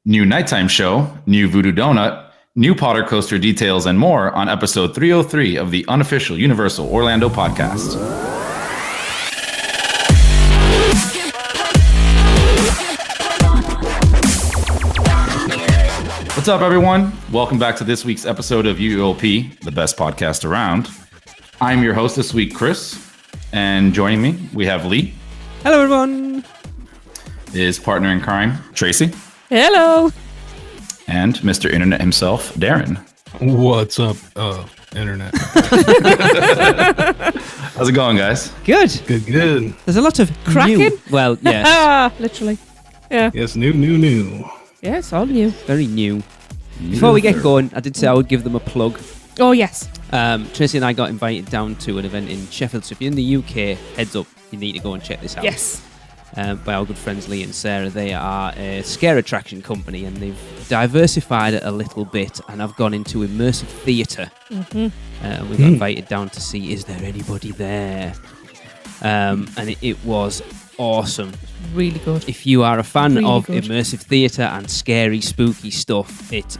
New nighttime show, new Voodoo Donut, new Potter Coaster details, and more on episode 303 of the Unofficial Universal Orlando podcast. What's up, everyone? Welcome back to this week's episode of UOP, the best podcast around. I'm your host this week, Chris, and joining me, we have Lee. Hello, everyone. His partner in crime, Tracy. Hello. And Mr. Internet himself, Darren. What's up, Internet? How's it going, guys? Good. Good. There's a lot of Cracking? new. Well, yes. Literally. Yeah. Yes, new. Yeah, it's all new. Very new. Before we get going, I did say I would give them a plug. Oh, yes. Tracy and I got invited down to an event in Sheffield. So if you're in the UK, heads up, you need to go and check this out. Yes. By our good friends Lee and Sarah. They are a scare attraction company and they've diversified it a little bit and have gone into immersive theatre. Mm-hmm. We got invited down to see, is there anybody there? And it was awesome. Really good. If you are a fan Really of good. immersive theatre and scary, spooky stuff, it's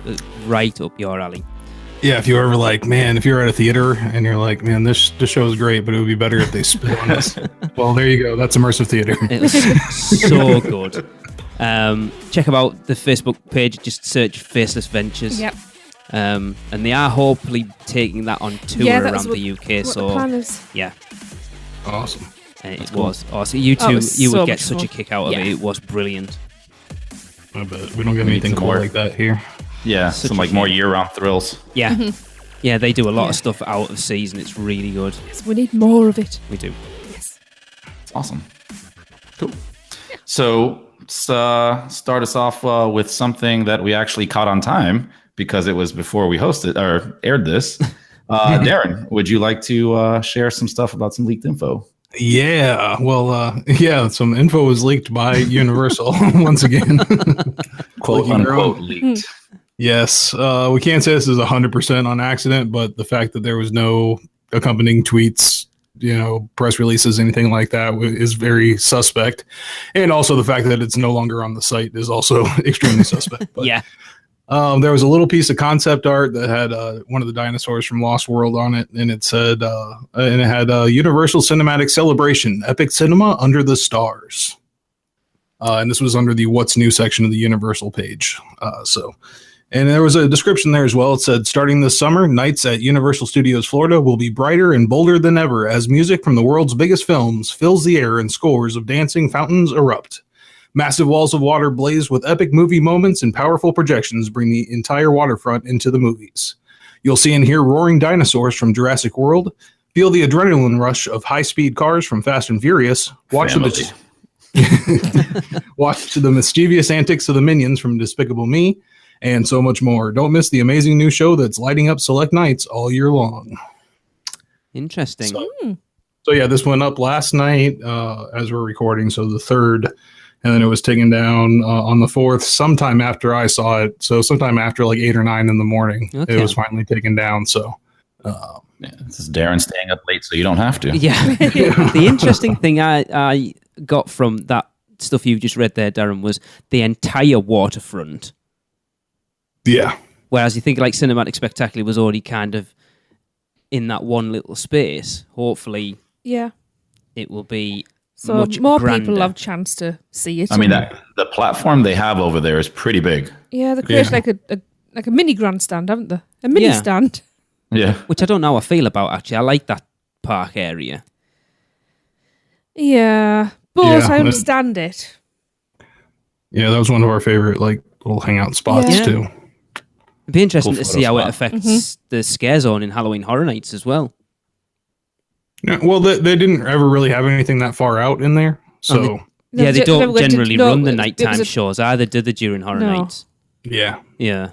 right up your alley. Yeah, if you're ever like, man, if you're at a theater and you're like, man, this show is great, but it would be better if they spit on us. Well, there you go. That's immersive theater. It was so good. Check out the Facebook page. Just search Faceless Ventures. Yep. And they are hopefully taking that on tour around the UK. What So the plan is. yeah, Awesome. it was awesome. You two, was you so would get much such fun. a kick out of Yeah. it. It was brilliant. I bet we don't get We need anything some cool more. like that here. Yeah, Such some a like more shame. year-round thrills. Yeah, yeah, they do a lot Yeah. of stuff out of season. It's really good. Yes, we need more of it. We do. Yes. It's awesome. Cool. So start us off with something that we actually caught on time because it was before we hosted or aired this. Darren, would you like to share some stuff about some leaked info? Yeah. Well, some info was leaked by Universal once again. Quote Like your unquote own. leaked. Yes. We can't say this is 100% on accident, but the fact that there was no accompanying tweets, press releases, anything like that is very suspect. And also the fact that it's no longer on the site is also extremely suspect. But, Yeah. there was a little piece of concept art that had one of the dinosaurs from Lost World on it, and it said, Universal Cinematic Celebration, Epic Cinema Under the Stars. And this was under the What's New section of the Universal page. And there was a description there as well. It said, starting this summer, nights at Universal Studios Florida will be brighter and bolder than ever as music from the world's biggest films fills the air and scores of dancing fountains erupt. Massive walls of water blaze with epic movie moments and powerful projections bring the entire waterfront into the movies. You'll see and hear roaring dinosaurs from Jurassic World, feel the adrenaline rush of high-speed cars from Fast and Furious, watch the mischievous antics of the minions from Despicable Me, and so much more. Don't miss the amazing new show that's lighting up select nights all year long. Interesting. So yeah, this went up last night as we're recording, so the 3rd, and then it was taken down on the 4th, sometime after I saw it. So sometime after like 8 or 9 in the morning, Okay. It was finally taken down. So Yeah, this is Darren staying up late so you don't have to. Yeah. The interesting thing I got from that stuff you just read there, Darren, was the entire waterfront. yeah, Whereas you think like Cinematic Spectacular was already kind of in that one little space. Hopefully Yeah. it will be So much more grander. people have chance to see it. I mean, the platform they have over there is pretty big. Yeah, they created like a mini grandstand, haven't they? A mini Yeah. stand. Yeah. Which I don't know how I feel about, actually. I like that park area. Yeah. But Yeah, I understand it. that was one of our favorite like little hangout spots Yeah. too. It'd be interesting Cool to see how it photo affects the scare zone in Halloween Horror Nights as well. Yeah, well, they didn't ever really have anything that far out in there, so Yeah, they don't generally run the it nighttime was a- shows either, do they, during Horror No. Nights? yeah. Yeah.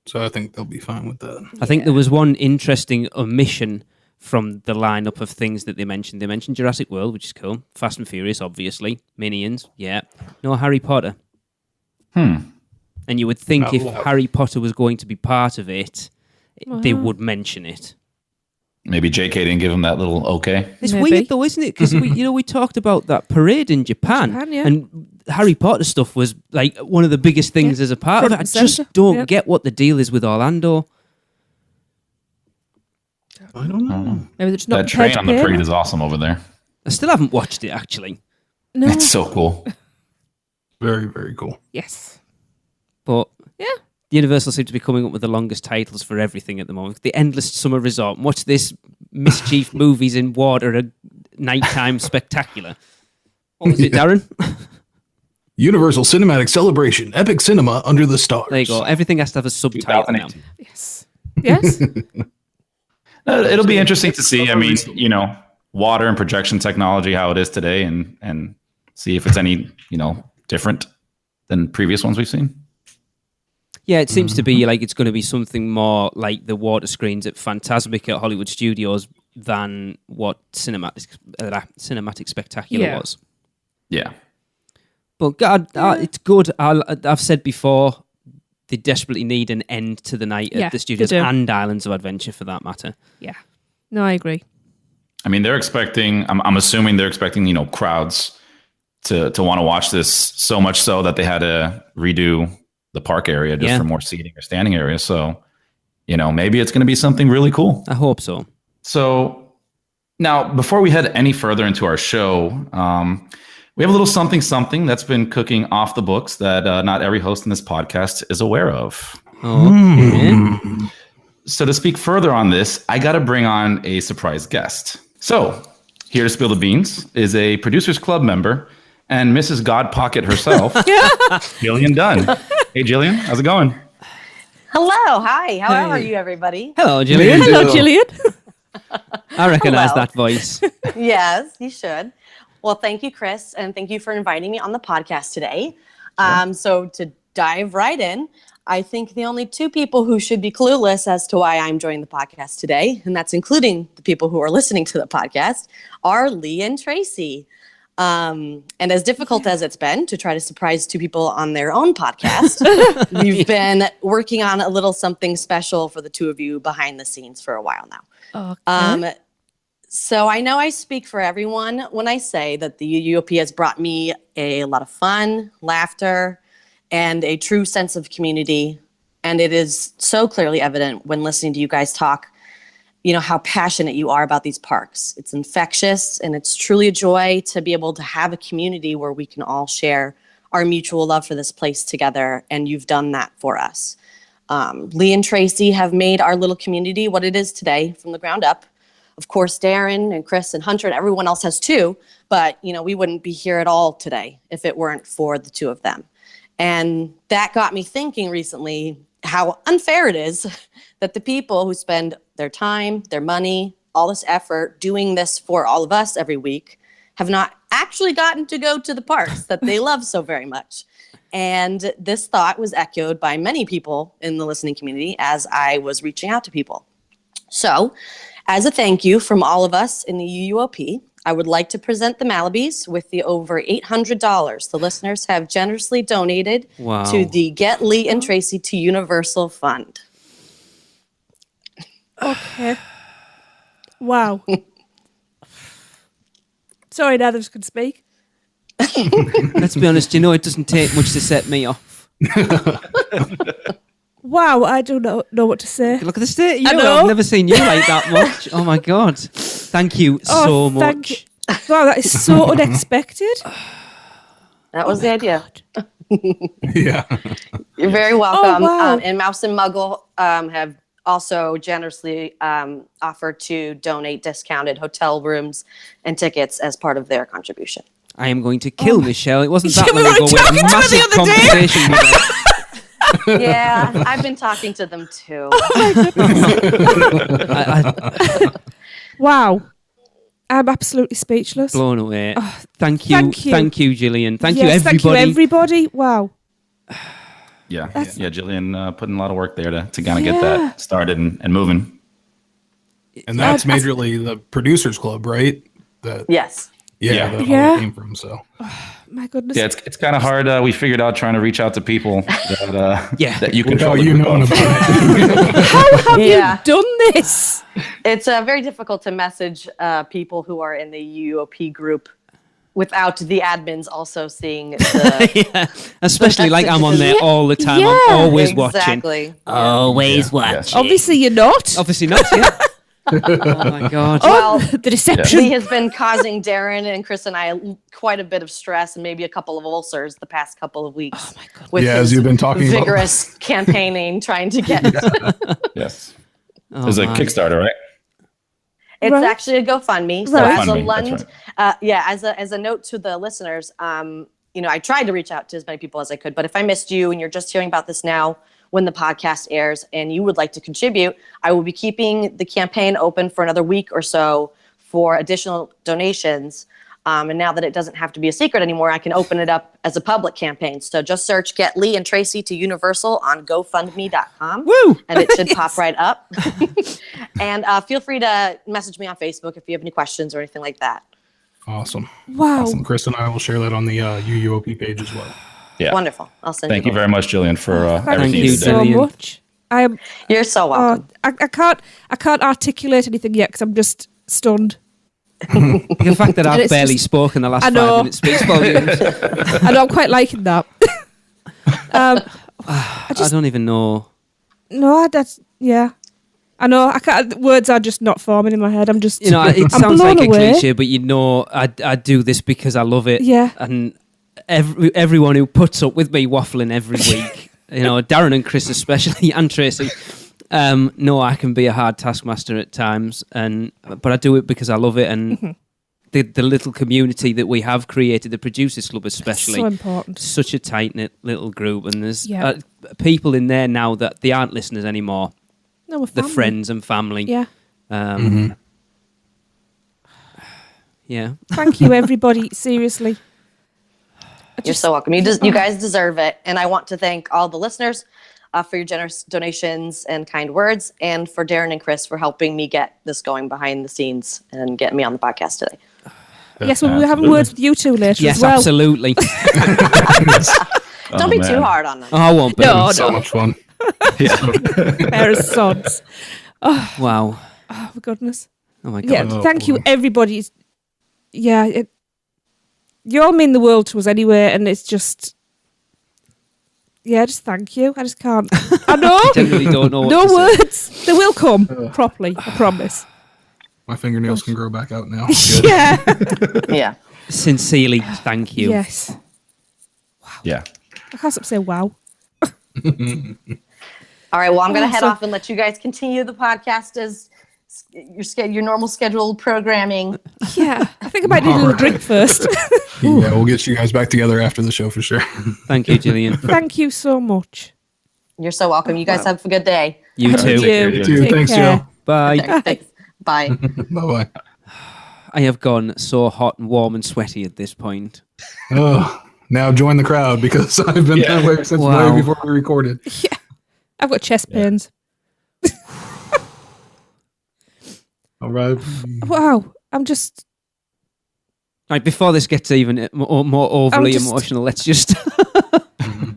So I think they'll be fine with that. I think there was one interesting omission from the lineup of things that they mentioned. They mentioned Jurassic World, which is cool. Fast and Furious, obviously. Minions, yeah. No Harry Potter. And you would think Not if allowed. Harry Potter was going to be part of it, they Uh-huh. would mention it. Maybe JK didn't give him that little okay. It's Maybe. weird though, isn't it? Because we talked about that parade in Japan, Yeah. and Harry Potter stuff was like one of the biggest things as a part of it. I Front and just centre. don't Yeah. get what the deal is with Orlando. I don't know. Maybe they're just not That train prepared on to the pay parade them. is awesome over there. I still haven't watched it actually, No. It's so cool. Very, very cool. Yes. but Yeah. Universal seem to be coming up with the longest titles for everything at the moment. The Endless Summer Resort. And what's this mischief movies in water, a nighttime spectacular? What was it, Darren? Universal Cinematic Celebration, Epic Cinema Under the Stars. There you go. Everything has to have a subtitle now. 2018. Yes. Yes. It'll be interesting to see. I mean, water and projection technology, how it is today, and see if it's any, different than previous ones we've seen. Yeah, it seems to be like it's going to be something more like the water screens at Fantasmic at Hollywood Studios than what Cinematic Spectacular Yeah. was. Yeah. But God, it's good. I've said before, they desperately need an end to the night Yeah, at the studios they do. and Islands of Adventure for that matter. Yeah. No, I agree. I mean, they're expecting, I'm assuming they're expecting, crowds to want to watch this, so much so that they had to redo the park area just for more seating or standing area. So, maybe it's going to be something really cool. I hope so. So now, before we head any further into our show, we have a little something that's been cooking off the books that not every host in this podcast is aware of. Okay. So to speak further on this, I got to bring on a surprise guest. So here to spill the beans is a Producers Club member and Mrs. God Pocket herself, Jillian Dunn. Hey, Jillian, how's it going? Hello, hi. How are Hey. you, everybody? Hello, Gillian. Hello, Gillian. I recognise Hello. that voice. Yes, you should. Well, thank you, Chris, and thank you for inviting me on the podcast today. So to dive right in, I think the only two people who should be clueless as to why I'm joining the podcast today, and that's including the people who are listening to the podcast, are Lee and Tracy. And as difficult as it's been to try to surprise two people on their own podcast, we've been working on a little something special for the two of you behind the scenes for a while now. Okay. So I know I speak for everyone when I say that the UOP has brought me a lot of fun, laughter, and a true sense of community. And it is so clearly evident when listening to you guys talk, how passionate you are about these parks. It's infectious, and it's truly a joy to be able to have a community where we can all share our mutual love for this place together. And you've done that for us. Lee and Tracy have made our little community what it is today from the ground up. Of course, Darren and Chris and Hunter and everyone else has too, but we wouldn't be here at all today if it weren't for the two of them. And that got me thinking recently how unfair it is that the people who spend their time, their money, all this effort doing this for all of us every week have not actually gotten to go to the parks that they love so very much. And this thought was echoed by many people in the listening community as I was reaching out to people. So, as a thank you from all of us in the UUOP, I would like to present the Malibys with the over $800 the listeners have generously donated to the Get Lee and Tracy to Universal Fund. Okay. Wow. Sorry, others can speak. Let's be honest, it doesn't take much to set me off. Wow, I don't know what to say. Look at the state of you. I know. I've never seen you like that much. Oh my God. Thank you so much. Thank you. Wow, that is so unexpected. That was the idea. Yeah. You're very welcome. wow. And Mouse and Muggle have also generously offered to donate discounted hotel rooms and tickets as part of their contribution. I am going to kill Michelle. It wasn't that Yeah, we long were ago. We had talking a to her massive the other day. conversation with her. Yeah, I've been talking to them too. Wow. I'm absolutely speechless. Blown away. Thank you. thank you. Thank you, Gillian. Thank you, Yes, everybody. Thank you, everybody. Wow. Yeah, Jillian putting a lot of work there to kind of get that started and moving. And that's majorly the Producers Club, right? Yes. Yeah. That's Yeah. where it came from. So My goodness. Yeah, it's kind of hard. We figured out trying to reach out to people that you without control. you knowing about it. How have Yeah. you done this? It's very difficult to message people who are in the UOP group without the admins also seeing the Yeah. Especially like I'm on there Yeah. all the time. Yeah. I'm always watching. exactly. Always Yeah. watching. Obviously, you're not. Obviously not. Yeah. Oh my god. Well, The deception. Lee has been causing Darren and Chris and I quite a bit of stress and maybe a couple of ulcers the past couple of weeks. Oh my God. With Yeah, as his you've been talking about. vigorous campaigning, trying to get. Yes. Oh, There's a my. Kickstarter, right? It's Right. actually a GoFundMe. So Right. as a GoFundMe, Lund, that's as a note to the listeners, I tried to reach out to as many people as I could. But if I missed you and you're just hearing about this now, when the podcast airs, and you would like to contribute, I will be keeping the campaign open for another week or so for additional donations. And now that it doesn't have to be a secret anymore, I can open it up as a public campaign. So just search "Get Lee and Tracy to Universal" on GoFundMe.com. Woo! And it should pop right up. And feel free to message me on Facebook if you have any questions or anything like that. Awesome. Wow. Awesome. Chris and I will share that on the UUOP page as well. Yeah. Wonderful. I'll send Thank you. you very much, Jillian, for Thank everything you, you so did. Jillian. much. I am. You're so welcome. I can't articulate anything yet because I'm just stunned. The fact that And I've it's barely just- spoken the last I 5 know. minutes speaks volumes. I know I'm quite liking that. I don't even know. No, that's yeah. I know. I can't. Words are just not forming in my head. I'm just. You know, it I'm sounds blown like a away. cliche, but I do this because I love it. Yeah. And everyone who puts up with me waffling every week, Darren and Chris especially, and Tracy, know I can be a hard taskmaster at times, but I do it because I love it, and the little community that we have created, the Producers Club especially, So important. such a tight knit little group, and there's Yeah. people in there now that they aren't listeners anymore. No, we're The family. friends and family. Yeah. Yeah. Thank you, everybody. Seriously. You're so welcome. You guys deserve it. And I want to thank all the listeners for your generous donations and kind words, and for Darren and Chris for helping me get this going behind the scenes and getting me on the podcast today. Yes, well, we're having words with you two later Yes, as well. absolutely. Don't be too man. hard on them. Oh, I won't be. No, So much fun. Pair of sods. Wow. Oh, for goodness. Oh my god. Yeah, Oh, thank you, boy. everybody. Yeah, you all mean the world to us anyway, and it's just. Yeah, just thank you. I just can't. I know. Generally don't know what No to say. words. They will come properly. I promise. My fingernails can grow back out now. Yeah. Yeah. Sincerely, thank you. Yes. Yeah. I can't stop saying wow. All right. Well, I'm going to head so- off and let you guys continue the podcast as your normal scheduled programming. Yeah. I think I might need a little drink first. Yeah, we'll get you guys back together after the show for sure. Thank you, Gillian. Thank you so much. You're so welcome. You guys have a good day. You Thank too. you. You too. Take Thanks, care. Joe. Bye. Thanks. Bye. Bye bye. I have gone so hot and warm and sweaty at this point. Oh, now join the crowd because I've been that way since Wow. way before we recorded. Yeah. I've got chest pains. All right. Wow. I'm just. Right, before this gets even more overly just- emotional, let's just...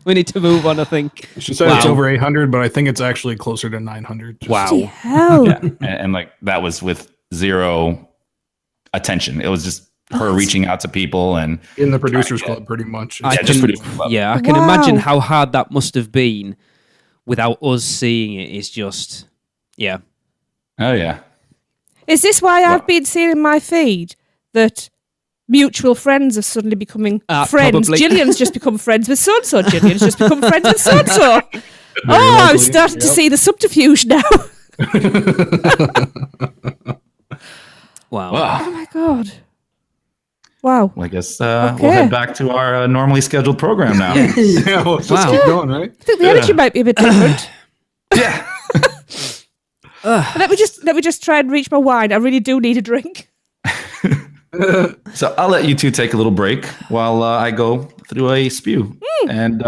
we need to move on, I think. She said it's Wow. over 800, but I think it's actually closer to 900. Bloody hell. Yeah. And like that was with zero attention. It was just her reaching out to people and In the producers club, pretty much. I just can, Producers Club. yeah, I can Wow. imagine how hard that must have been without us seeing it. Is just, yeah. oh yeah. Is this why I've been seeing in my feed that mutual friends are suddenly becoming friends? Probably. Gillian's just become friends with so-and-so. Gillian's just become friends with so-and-so. Oh, I'm likely, starting to yep. see the subterfuge now. Wow. Wow. Oh, my God. Wow. Well, I guess Okay. we'll head back to our normally scheduled program now. Yeah, well, let's just Wow. keep going, right? I think the energy might be a bit different. Yeah. Let me just try and reach my wine. I really do need a drink. So I'll let you two take a little break while I go through a spew. And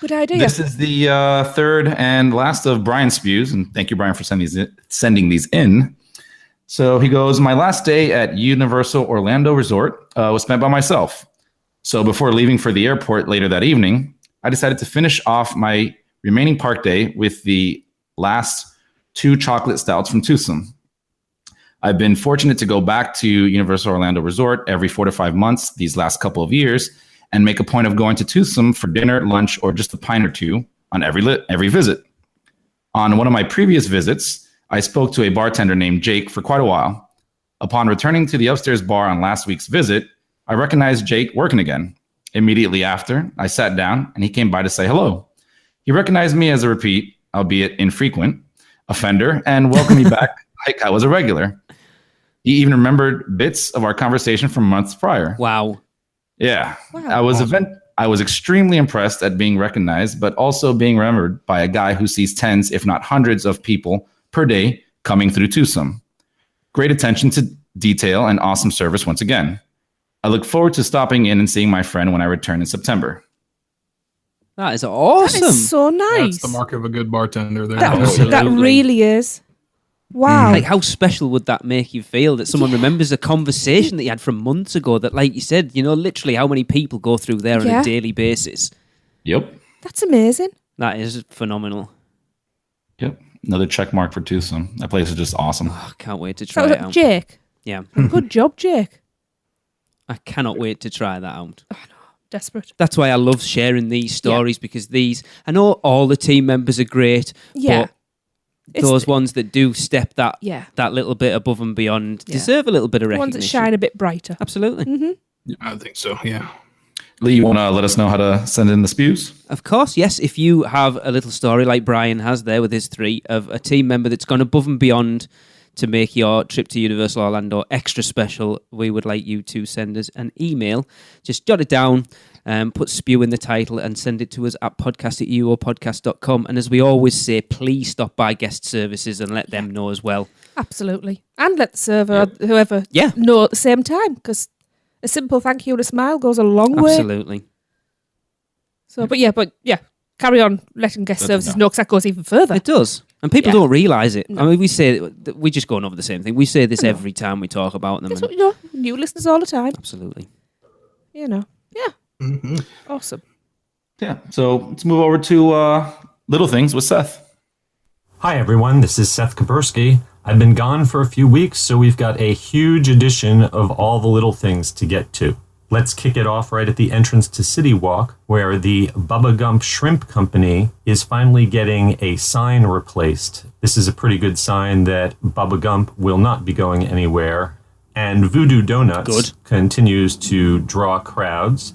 Good idea. this is the third and last of Brian's spews. And thank you, Brian, for sending these in. So he goes, my last day at Universal Orlando Resort was spent by myself. So before leaving for the airport later that evening, I decided to finish off my remaining park day with the last 2 chocolate stouts from Twosome. I've been fortunate to go back to Universal Orlando Resort every 4 to 5 months these last couple of years and make a point of going to Twosome for dinner, lunch, or just a pint or two on every visit. On one of my previous visits, I spoke to a bartender named Jake for quite a while. Upon returning to the upstairs bar on last week's visit, I recognized Jake working again. Immediately after, I sat down and he came by to say hello. He recognized me as a repeat, albeit infrequent, offender and welcomed me back like I was a regular. He even remembered bits of our conversation from months prior. Wow. Yeah. Wow. I was extremely impressed at being recognized, but also being remembered by a guy who sees tens, if not hundreds of people per day coming through Twosome. Great attention to detail and awesome service once again. I look forward to stopping in and seeing my friend when I return in September. That is awesome. That is so nice. That's the mark of a good bartender there. That Absolutely. really is. Wow. Like, how special would that make you feel that someone remembers a conversation that you had from months ago that, like you said, literally how many people go through there on a daily basis? Yep. That's amazing. That is phenomenal. Yep. Another check mark for Twosome. That place is just awesome. Oh, I can't wait to So try it out. Jake. Yeah. Good job, Jake. I cannot wait to try that out. Desperate. That's why I love sharing these stories because I know all the team members are great, Yeah. but those ones that do step that little bit above and beyond deserve a little bit of the recognition. ones that shine a bit brighter. Absolutely. Yeah, I think so, yeah. Lee, you want to let us know how to send in the spews? Of course, yes. If you have a little story like Brian has there with his 3 of a team member that's gone above and beyond to make your trip to Universal Orlando extra special, we would like you to send us an email. Just jot it down, put SPEW in the title and send it to us at podcast@uopodcast.com. And as we always say, please stop by guest services and let them know as well. Absolutely. And let the server or whoever know at the same time, because a simple thank you and a smile goes a long way. Absolutely. So, but yeah, carry on letting guest services know, because that goes even further. It does. And people don't realise it. No. I mean, we just going over the same thing. We say this every time we talk about them. That's what you know. New listeners all the time. Absolutely. Yeah. Mm-hmm. Awesome. Yeah. So let's move over to Little Things with Seth. Hi, everyone. This is Seth Kapersky. I've been gone for a few weeks, so we've got a huge edition of all the little things to get to. Let's kick it off right at the entrance to City Walk, where the Bubba Gump Shrimp Company is finally getting a sign replaced. This is a pretty good sign that Bubba Gump will not be going anywhere. And Voodoo Donuts continues to draw crowds.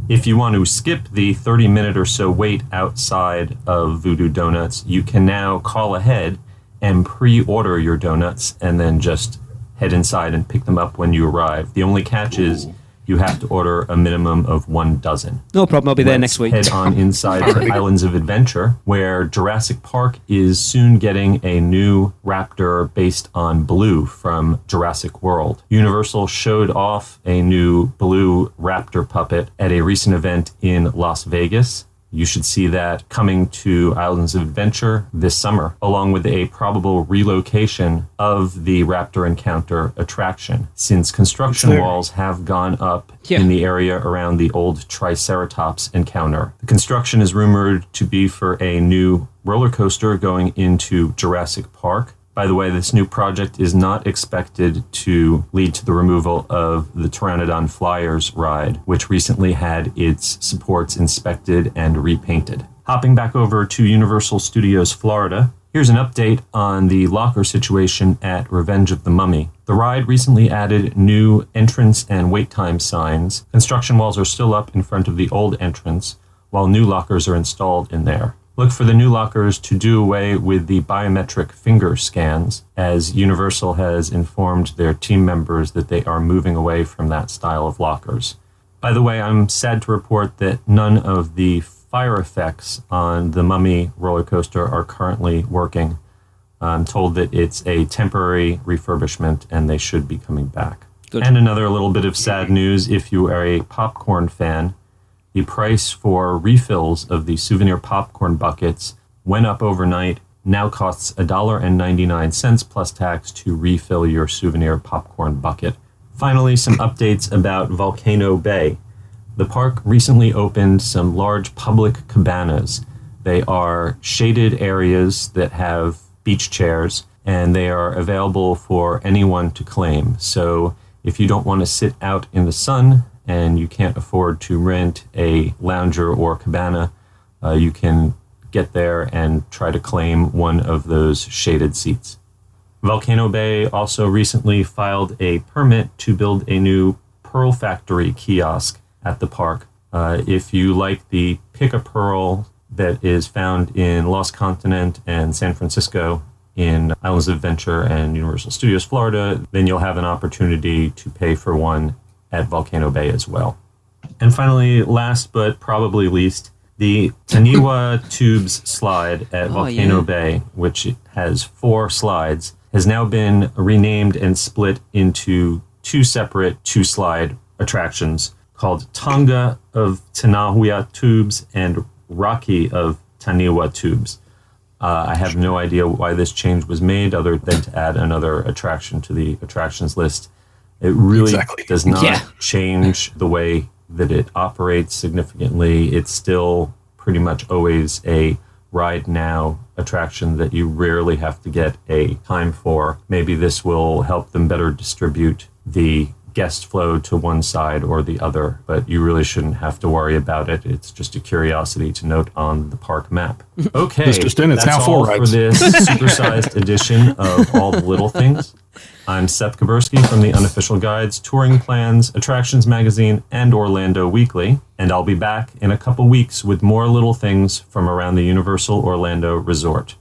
If you want to skip the 30-minute or so wait outside of Voodoo Donuts, you can now call ahead and pre-order your donuts and then just head inside and pick them up when you arrive. The only catch is you have to order a minimum of 1 dozen. No problem, I'll be there next week. Head on inside to Islands of Adventure, where Jurassic Park is soon getting a new raptor based on Blue from Jurassic World. Universal showed off a new Blue raptor puppet at a recent event in Las Vegas. You should see that coming to Islands of Adventure this summer, along with a probable relocation of the Raptor Encounter attraction, since construction walls have gone up in the area around the old Triceratops encounter. The construction is rumored to be for a new roller coaster going into Jurassic Park. By the way, this new project is not expected to lead to the removal of the Pteranodon Flyers ride, which recently had its supports inspected and repainted. Hopping back over to Universal Studios Florida, here's an update on the locker situation at Revenge of the Mummy. The ride recently added new entrance and wait time signs. Construction walls are still up in front of the old entrance, while new lockers are installed in there. Look for the new lockers to do away with the biometric finger scans, as Universal has informed their team members that they are moving away from that style of lockers. By the way, I'm sad to report that none of the fire effects on the Mummy roller coaster are currently working. I'm told that it's a temporary refurbishment and they should be coming back. Good. And another little bit of sad news, if you are a popcorn fan, the price for refills of the souvenir popcorn buckets went up overnight now costs $1.99 plus tax to refill your souvenir popcorn bucket. Finally, some updates about Volcano Bay. The park recently opened some large public cabanas. They are shaded areas that have beach chairs, and they are available for anyone to claim. So if you don't want to sit out in the sun and you can't afford to rent a lounger or cabana, you can get there and try to claim one of those shaded seats. Volcano Bay also recently filed a permit to build a new Pearl Factory kiosk at the park. If you like the Pick a Pearl that is found in Lost Continent and San Francisco in Islands of Adventure and Universal Studios Florida, then you'll have an opportunity to pay for one at Volcano Bay as well. And finally, last but probably least, the Taniwa Tubes slide at Volcano Bay, which has 4 slides, has now been renamed and split into 2 separate 2-slide attractions called Tonga of Taniwa Tubes and Rocky of Taniwa Tubes. I have no idea why this change was made other than to add another attraction to the attractions list. It really does not change the way that it operates significantly. It's still pretty much always a ride now attraction that you rarely have to get a time for. Maybe this will help them better distribute the guest flow to one side or the other, but you really shouldn't have to worry about it. It's just a curiosity to note on the park map. Okay, it's now 4 all rides. for this supersized edition of All the Little Things. I'm Seth Kaburski from the Unofficial Guides, Touring Plans, Attractions Magazine, and Orlando Weekly, and I'll be back in a couple weeks with more little things from around the Universal Orlando Resort.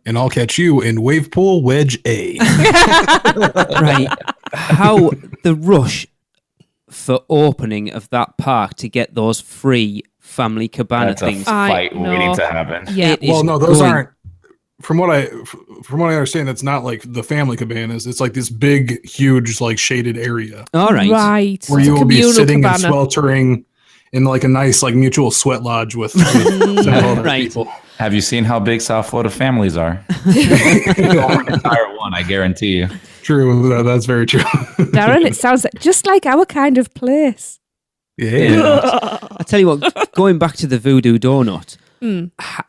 And I'll catch you in Wave Pool Wedge A. Right. How the rush for opening of that park to get those free family cabana That's things. a fight waiting to happen. Yeah. It is Well, no, those going- aren't. From what I understand, it's not like the family cabanas. It's like this big, huge, like shaded area All right. Right. where It's you a will be communal sitting and cabana. sweltering in like a nice, like mutual sweat lodge with several other Right. people. Have you seen how big South Florida families are? Entire one, I guarantee you. True, that's very true. Darren, it sounds just like our kind of place. Yeah. I tell you what, going back to the Voodoo Donut,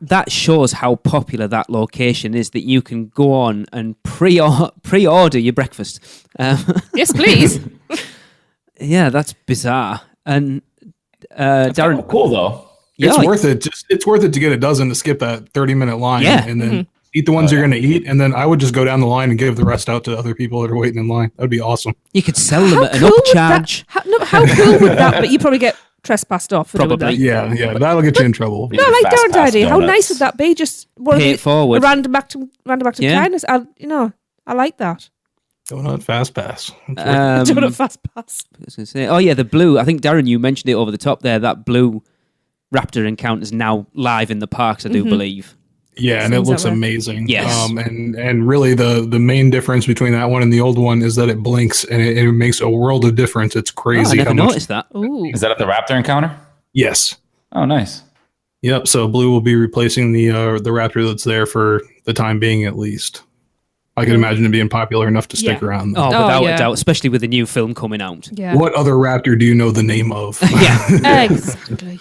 that shows how popular that location is, that you can go on and pre-order your breakfast. Yes, please. Yeah, that's bizarre. And That's Darren, kind of cool though. It's Yeah, worth it. It's worth it to get a dozen to skip that 30-minute line and then eat the ones Oh, you're going to eat. And then I would just go down the line and give the rest out to other people that are waiting in line. That'd be awesome. you could sell them How at an cool would upcharge. how cool would that? But you probably get trespassed off. For doing Probably. that. Yeah. That'll get you in trouble. No, I like Fast Darren's pass idea. How donuts. nice would that be? Just one Pay of it forward. a random act of Yeah. kindness. I like that. Donut Fast Pass. Donut fast pass. I was gonna say, oh yeah, the blue. I think Darren, you mentioned it over the top there. That blue raptor encounter is now live in the parks, I do believe. Yeah, and it Seems looks that way. amazing. Yes. And really the main difference between that one and the old one is that it blinks and it makes a world of difference. It's Oh, I crazy never how much. noticed that. Ooh. Is that at the Raptor encounter? Yes. Oh, nice. Yep. So Blue will be replacing the Raptor that's there for the time being, at least. I can imagine it being popular enough to stick Yeah. around. Oh, without yeah. a doubt, especially with the new film coming out. Yeah. What other Raptor do you know the name of? Yeah, Exactly.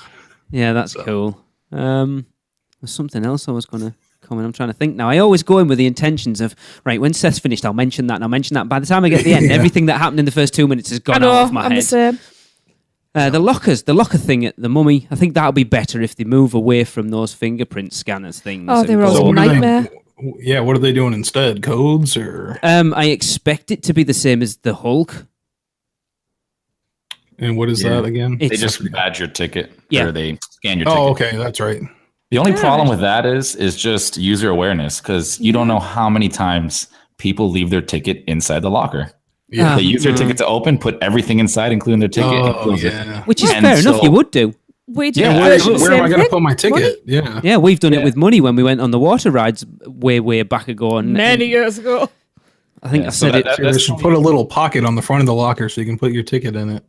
yeah, that's cool. There's something else I was going to comment. I'm trying to think now. I always go in with the intentions of, right, when Seth's finished, I'll mention that and I'll mention that. By the time I get to the end, Yeah. everything that happened in the first 2 minutes has I gone know. out of my I'm the head. same. The locker thing at the Mummy, I think that'll be better if they move away from those fingerprint scanners things. Oh, they and were go- all what are they- nightmare. Yeah, what are they doing instead? Codes or I expect it to be the same as the Hulk. and what is that again? They It's just badge your ticket. Yeah. Or they scan your ticket. Oh, okay, that's right. The only problem with that is just user awareness, because you don't know how many times people leave their ticket inside the locker. Yeah. They use their ticket to open, put everything inside, including their ticket, and Oh, close it. yeah. which is And fair enough. so- You would do. We did Yeah, the Where, same where am I going to thing. put my ticket? Money? Yeah. Yeah, we've done it Yeah. with money when we went on the water rides way back ago. And Many years ago. I think Yeah, I so said that- it. that- They that's should put a little pocket on the front of the locker so you can put your ticket in it.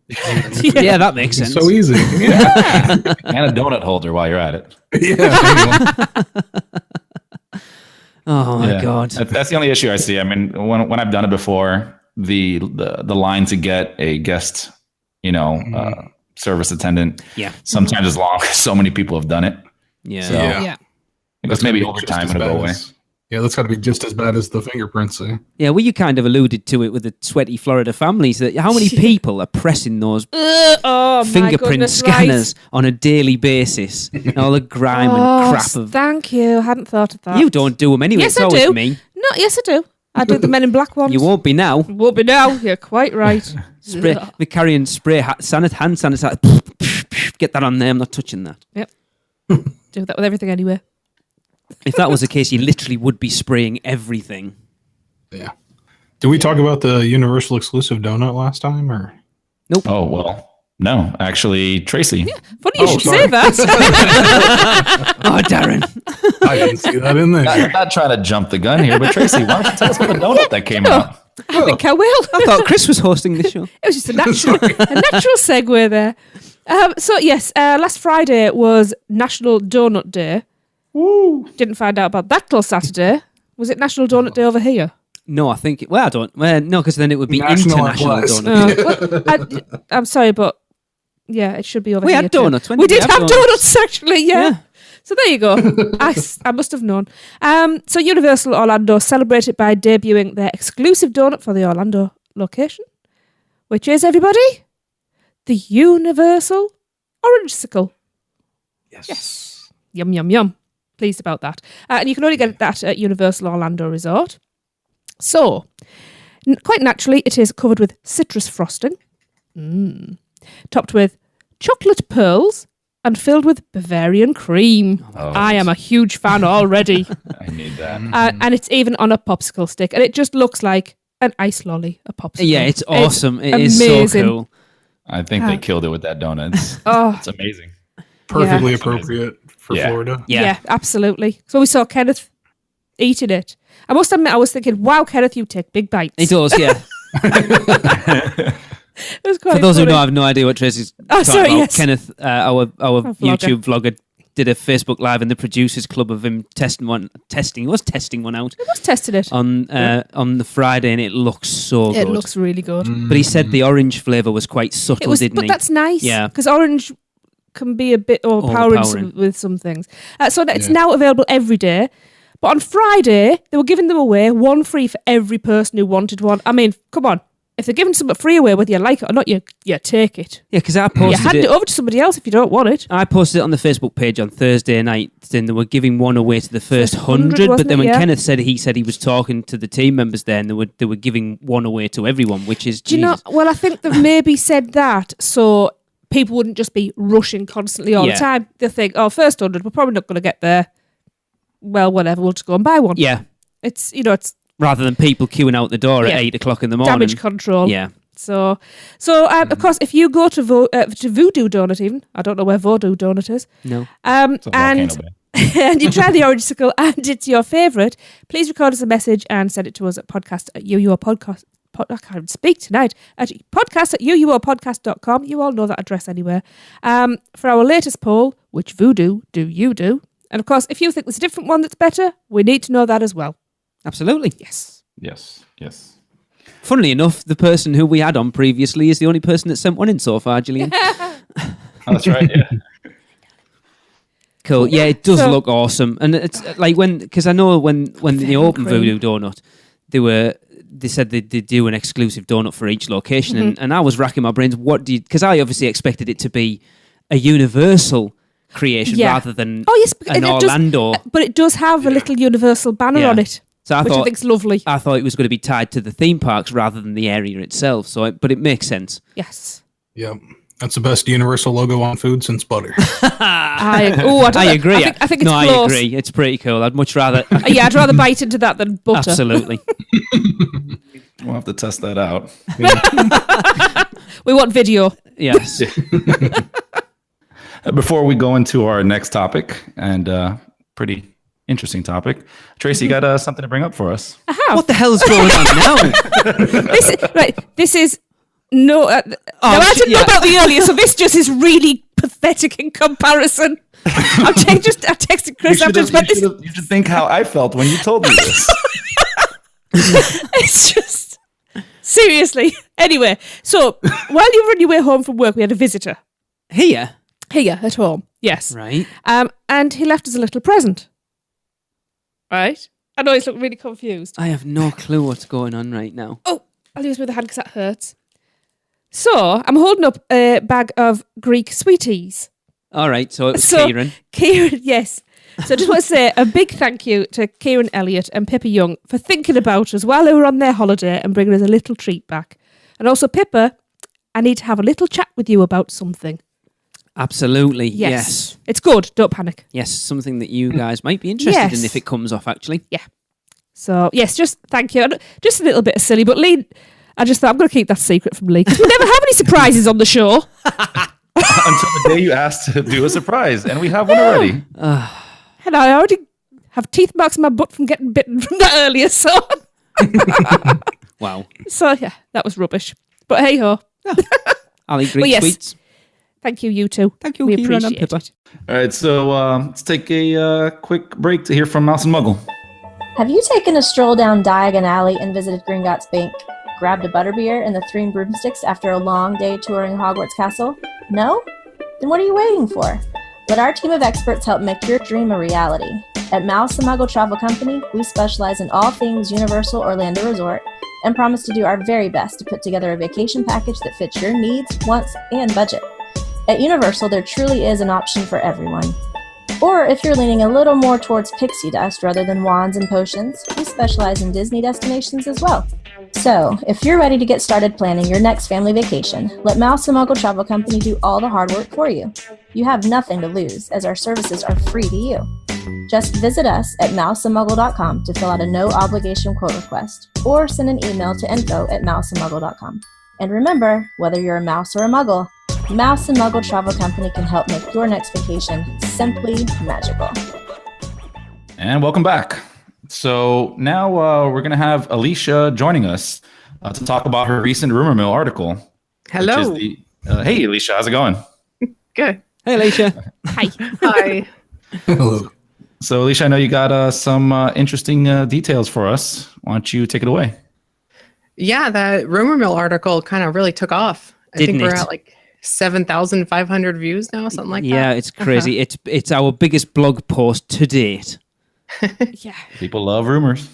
Yeah, that makes sense. So easy. Yeah. And a donut holder while you're at it. Yeah. there you go. Oh my Yeah. God. That's the only issue I see. I mean, when I've done it before, the line to get a guest, service attendant, Yeah. sometimes is long. So many people have done it. Yeah. So Yeah. I guess maybe over time it'll go away. Yeah, that's got to be just as bad as the fingerprints. Yeah, well, you kind of alluded to it with the sweaty Florida families. That how many people are pressing those Oh, my fingerprint goodness, scanners on a daily basis? And all the grime and crap of. Thank you. I hadn't thought of that. You don't do them anyway. Yes, it's I always do. me. No, yes, I do. I do the Men in Black ones. You won't be now. Won't be now. You're quite right. Spray. We're carrying spray hand sanitizer. Get that on there. I'm not touching that. Yep. Do that with everything anyway. If that was the case, you literally would be spraying everything. Yeah. Did we talk about the Universal exclusive donut last time, or? Nope. Oh, well, no, actually, Tracy. Funny you should say that. Oh, Darren. I didn't see that in there. Not trying to jump the gun here, but Tracy, why don't you tell us about the donut that came out? I think I will. I thought Chris was hosting the show. It was just a natural segue there. So yes, last Friday was National Donut Day. Woo! Didn't find out about that till Saturday. Was it National Donut Day over here? No, I think. Well, I don't. Well, no, because then it would be National international applies. donut. I'm sorry, but yeah, it should be over We here. had donuts. When We did did we have have donuts, actually. Yeah. Yeah. So there you go. I must have known. So Universal Orlando celebrated by debuting their exclusive donut for the Orlando location, which is, everybody, the Universal Orangesicle. Yes. Yum, yum, yum. Pleased about that. And you can only get that at Universal Orlando Resort. So, quite naturally, it is covered with citrus frosting, topped with chocolate pearls, and filled with Bavarian cream. Oh, I am a huge fan already. I need that. And it's even on a popsicle stick. And it just looks like an ice lolly, a popsicle. Yeah, it's awesome. It is amazing. so cool. I think they killed it with that donut. It's amazing. Perfectly Yeah. appropriate for Yeah. Florida. Yeah, absolutely. So we saw Kenneth eating it. I must admit, I was thinking, wow, Kenneth, you take big bites. It does, yeah. It was quite For those who funny. know, I have no idea what Tracy's talking sorry, about. yes. Kenneth, our vlogger. YouTube vlogger, did a Facebook Live in the producers club of him testing one out I was testing it. on the Friday, and it looks so It good. looks really good. But he said the orange flavour was quite subtle, It was, didn't but he? that's nice. Yeah. Because orange can be a bit overpowering Overpowering. with some things. So it's now available every day. But on Friday, they were giving them away, one free for every person who wanted one. I mean, come on. If they're giving something free away, whether you like it or not, you take it. Yeah, because I You posted hand it over to somebody else if you don't want it. I posted it on the Facebook page on Thursday night, saying they were giving one away to the first 100. But wasn't then it? when Yeah. Kenneth said he was talking to the team members there, and they were giving one away to everyone, which is Do you know? Well, I think they've maybe said that so people wouldn't just be rushing constantly all Yeah. the time. They think, oh, first 100, we're probably not going to get there. Well, whatever, we'll just go and buy one. Yeah, It's, it's rather than people queuing out the door Yeah. at 8 o'clock in the morning. damage control. Yeah. So of course, if you go to Voodoo Donut, even I don't know where Voodoo Donut is, No. It's a volcano and bay. and you try the Orangesicle and it's your favourite, please record us a message and send it to us at podcast@uuopodcast. I can't even speak tonight. At podcast@uuopodcast.com. You all know that address anywhere. For our latest poll, which voodoo do you do? And of course, if you think there's a different one that's better, we need to know that as well. Absolutely. Yes. Yes, yes. Funnily enough, the person who we had on previously is the only person that sent one in so far, Gillian. Oh, that's right. Yeah. Cool. Yeah, it does So- look awesome, and it's like because I know when they opened cream. Voodoo Donut, they said they do an exclusive donut for each location, Mm-hmm. and I was racking my brains. What do you? Because I obviously expected it to be a universal creation Yeah. rather than Oh yes, an Orlando. but it does have a little Universal banner Yeah. on it, So I which I thought think's lovely. I thought it was going to be tied to the theme parks rather than the area itself. But it makes sense. Yes. Yep. That's the best Universal logo on food since butter. I agree. I think it's no, close. I agree. It's pretty cool. I'd much rather. Yeah, I'd rather bite into that than butter. Absolutely. We'll have to test that out. We want video. Yes. Before we go into our next topic, and pretty interesting topic, Tracy, you got something to bring up for us? I have. What the hell's going on now? This is no. Now, I didn't know about the earlier, so this just is really pathetic in comparison. I texted Chris after You should think how I felt when you told me this. It's just seriously. Anyway, so while you were on your way home from work, we had a visitor Here? here at home. Yes. Right. And he left us a little present. Right? I know he's looking really confused. I have no clue what's going on right now. Oh, I'll use with the hand because that hurts. So I'm holding up a bag of Greek sweeties. All right, so it was Kieran. Kieran, yes. So I just want to say a big thank you to Kieran Elliott and Pippa Young for thinking about us while they were on their holiday and bringing us a little treat back. And also, Pippa, I need to have a little chat with you about something. Absolutely, yes. It's good, don't panic. Yes, something that you guys might be interested in Yes. if it comes off, actually. Yeah. So, yes, just thank you. Just a little bit of silly, but Lee, I just thought I'm going to keep that secret from Lee because we never have any surprises on the show. Until the day you asked to do a surprise, and we have one already. And I already have teeth marks in my butt from getting bitten from that earlier, so... Wow. So, yeah, that was rubbish. But hey-ho. I'll eat Greek yes. sweets. Thank you, you two. Thank you, We Kieran and appreciate Pippa. it. All right, so let's take a quick break to hear from Mouse and Muggle. Have you taken a stroll down Diagon Alley and visited Gringotts Bank, grabbed a butterbeer and the 3 broomsticks after a long day touring Hogwarts Castle? No? Then what are you waiting for? Let our team of experts help make your dream a reality. At Mouse and Muggle Travel Company, we specialize in all things Universal Orlando Resort and promise to do our very best to put together a vacation package that fits your needs, wants, and budget. At Universal, there truly is an option for everyone. Or if you're leaning a little more towards pixie dust rather than wands and potions, we specialize in Disney destinations as well. So, if you're ready to get started planning your next family vacation, let Mouse and Muggle Travel Company do all the hard work for you. You have nothing to lose, as our services are free to you. Just visit us at mouseandmuggle.com to fill out a no-obligation quote request, or send an email to info@mouseandmuggle.com. And remember, whether you're a mouse or a muggle, Mouse and Muggle Travel Company can help make your next vacation simply magical. And welcome back. So now we're going to have Alicia joining us to talk about her recent rumor mill article. Hello. Hey, Alicia, how's it going? Good. Hey, Alicia. Hi. Hi. Hello. So, Alicia, I know you got some interesting details for us. Why don't you take it away? Yeah, that rumor mill article kind of really took off. I Didn't think we're it? at like 7,500 views now, something like that. Yeah, it's crazy. It's our biggest blog post to date. Yeah. People love rumors.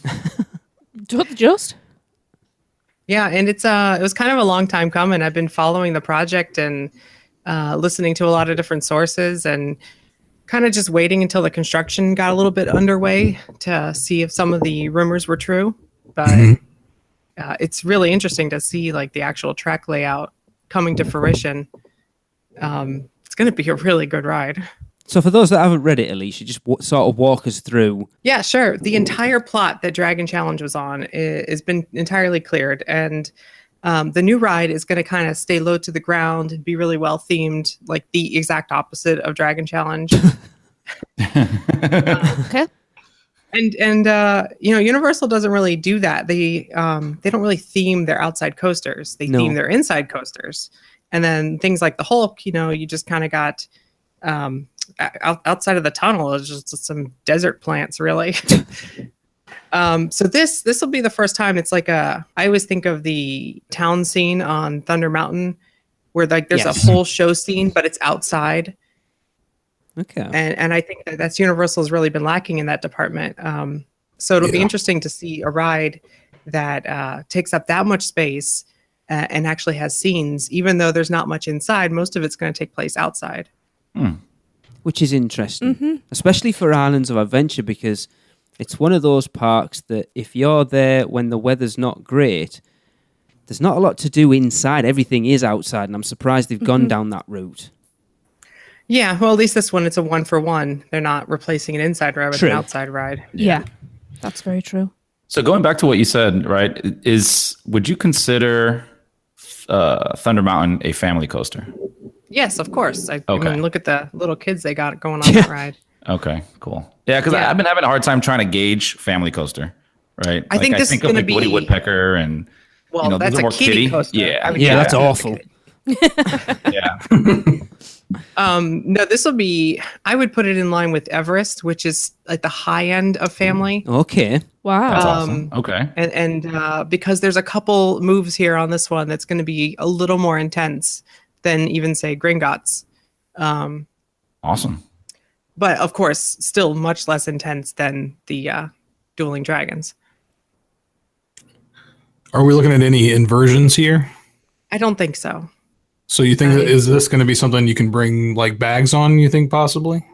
Just? Yeah, and it was kind of a long time coming. I've been following the project and listening to a lot of different sources and kind of just waiting until the construction got a little bit underway to see if some of the rumors were true. But it's really interesting to see like the actual track layout coming to fruition. It's going to be a really good ride. So for those that haven't read it, Alicia, just sort of walk us through. Yeah, sure. The entire plot that Dragon Challenge was on has been entirely cleared, and the new ride is going to kind of stay low to the ground and be really well themed, like the exact opposite of Dragon Challenge. Okay. And Universal doesn't really do that. They don't really theme their outside coasters. They theme their inside coasters, and then things like the Hulk. You just kind of got. Outside of the tunnel is just some desert plants, really. So this will be the first time. It's like I always think of the town scene on Thunder Mountain, where like there's a whole show scene, but it's outside. Okay. And I think that's Universal's really been lacking in that department. So it'll be interesting to see a ride that takes up that much space and actually has scenes, even though there's not much inside. Most of it's going to take place outside. Which is interesting, especially for Islands of Adventure, because it's one of those parks that if you're there when the weather's not great, there's not a lot to do inside. Everything is outside, and I'm surprised they've gone down that route. Yeah, well, at least this one, it's a 1-for-1. They're not replacing an inside ride with an outside ride. Yeah. That's very true. So going back to what you said, right, would you consider Thunder Mountain a family coaster? Yes, of course. I Okay. mean, look at the little kids they got going on that ride. Okay, cool. Yeah, because I've been having a hard time trying to gauge family coaster, right? I think this is of gonna be- Woody Woodpecker and Well, those that's are a more kiddie coaster. Yeah, I mean, Yeah, that's awful. yeah. No, this will be. I would put it in line with Everest, which is like the high end of family. Okay. Wow. That's awesome. Okay. And because there's a couple moves here on this one that's going to be a little more intense than even say Gringotts. Awesome. But of course, still much less intense than the Dueling Dragons. Are we looking at any inversions here? I don't think so. So you think is this going to be something you can bring like bags on? You think possibly?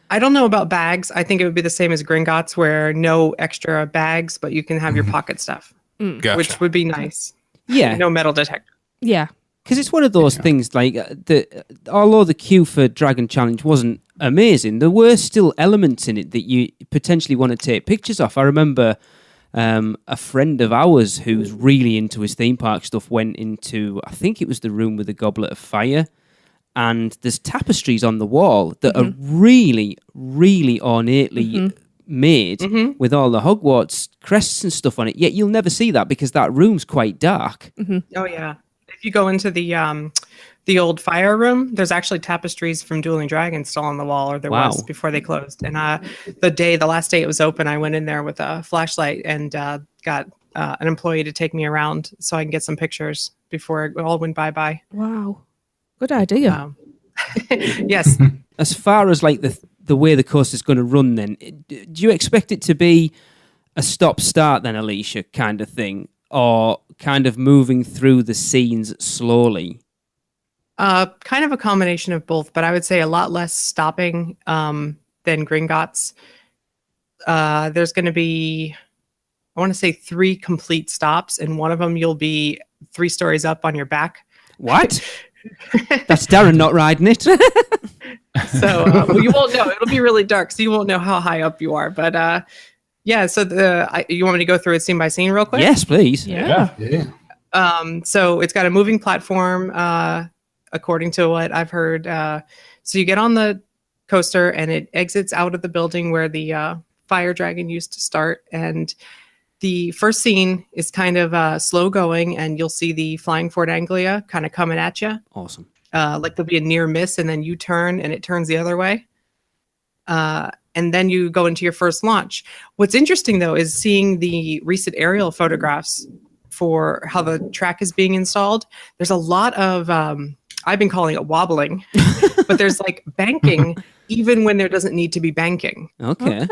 I don't know about bags. I think it would be the same as Gringotts, where no extra bags, but you can have your pocket stuff, Gotcha. which would be nice. Yeah. No metal detector. Yeah. Because it's one of those things, like, although the queue for Dragon Challenge wasn't amazing, there were still elements in it that you potentially want to take pictures of. I remember a friend of ours who's really into his theme park stuff went into, I think it was the room with the Goblet of Fire, and there's tapestries on the wall that are really, really ornately made with all the Hogwarts crests and stuff on it, yet you'll never see that because that room's quite dark. Oh yeah. If you go into the old fire room, there's actually tapestries from Dueling Dragons still on the wall, or there was before they closed. And the last day it was open, I went in there with a flashlight and got an employee to take me around so I can get some pictures before it all went bye-bye. Wow. Good idea. Yes. As far as like the way the course is going to run, then, do you expect it to be a stop-start then, Alicia, kind of thing, or kind of moving through the scenes slowly? Kind of a combination of both, but I would say a lot less stopping than Gringotts. There's going to be, I want to say 3 complete stops, and one of them you'll be 3 stories up on your back. What? That's Darren not riding it. So well, you won't know. It'll be really dark, so you won't know how high up you are. But yeah, so you want me to go through it scene by scene real quick? Yes, please. Yeah. So it's got a moving platform, according to what I've heard. So you get on the coaster and it exits out of the building where the fire dragon used to start. And the first scene is kind of slow going, and you'll see the flying Fort Anglia kind of coming at you. Awesome. Like there'll be a near miss, and then you turn and it turns the other way. And then you go into your first launch. What's interesting, though, is seeing the recent aerial photographs for how the track is being installed. There's a lot of, I've been calling it wobbling, but there's like banking even when there doesn't need to be banking. Okay.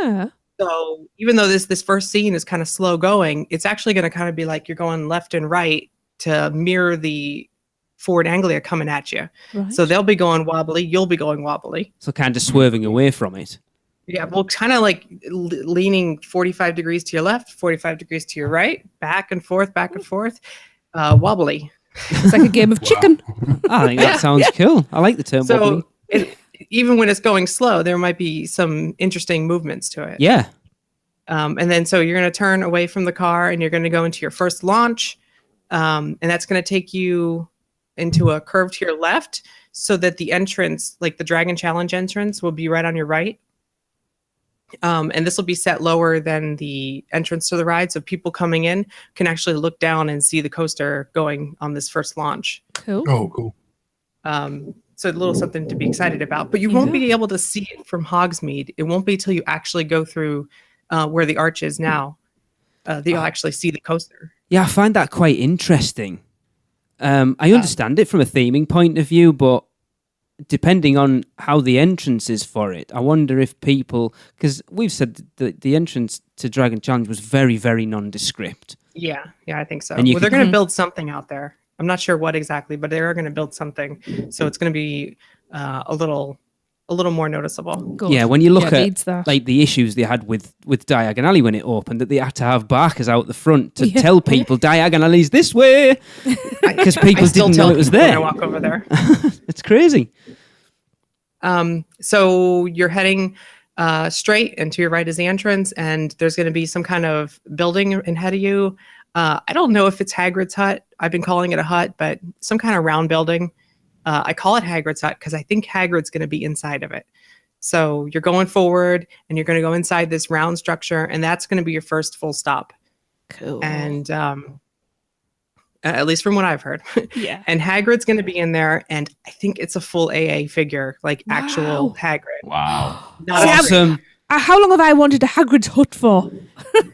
So even though this first scene is kind of slow going, it's actually going to kind of be like you're going left and right to mirror the Ford Anglia coming at you. Right. So they'll be going wobbly, you'll be going wobbly. So kind of swerving away from it. Yeah, well, kind of like leaning 45 degrees to your left, 45 degrees to your right, back and forth, wobbly. It's like a game of chicken. I think that sounds cool. I like the term wobbly. So even when it's going slow, there might be some interesting movements to it. Yeah. And then so you're going to turn away from the car and you're going to go into your first launch. And that's going to take you into a curve to your left so that the entrance, like the Dragon Challenge entrance, will be right on your right. And this will be set lower than the entrance to the ride, so people coming in can actually look down and see the coaster going on this first launch. Cool. Oh, cool. So a little something to be excited about. But you won't be able to see it from Hogsmeade. It won't be till you actually go through where the arch is now that you'll actually see the coaster. Yeah, I find that quite interesting. I understand it from a theming point of view, but depending on how the entrance is for it, I wonder if people, because we've said that the entrance to Dragon Challenge was very, very nondescript. Yeah, I think so. And Well, they're going to build something out there. I'm not sure what exactly, but they are going to build something. So it's going to be a little more noticeable. Good. Yeah, when you look needs at that. like the issues they had with Diagon Alley when it opened, that they had to have barkers out the front to tell people Diagon Alley's this way, because people didn't know it was When I there. walk over there. It's crazy. So you're heading straight, and to your right is the entrance, and there's going to be some kind of building ahead of you. I don't know if it's Hagrid's hut. I've been calling it a hut, but some kind of round building. I call it Hagrid's hut because I think Hagrid's going to be inside of it. So you're going forward, and you're going to go inside this round structure, and that's going to be your first full stop. Cool. And at least from what I've heard. Yeah. And Hagrid's going to be in there, and I think it's a full AA figure, like actual Hagrid. Wow. Not a Awesome. How long have I wanted a Hagrid's hut for?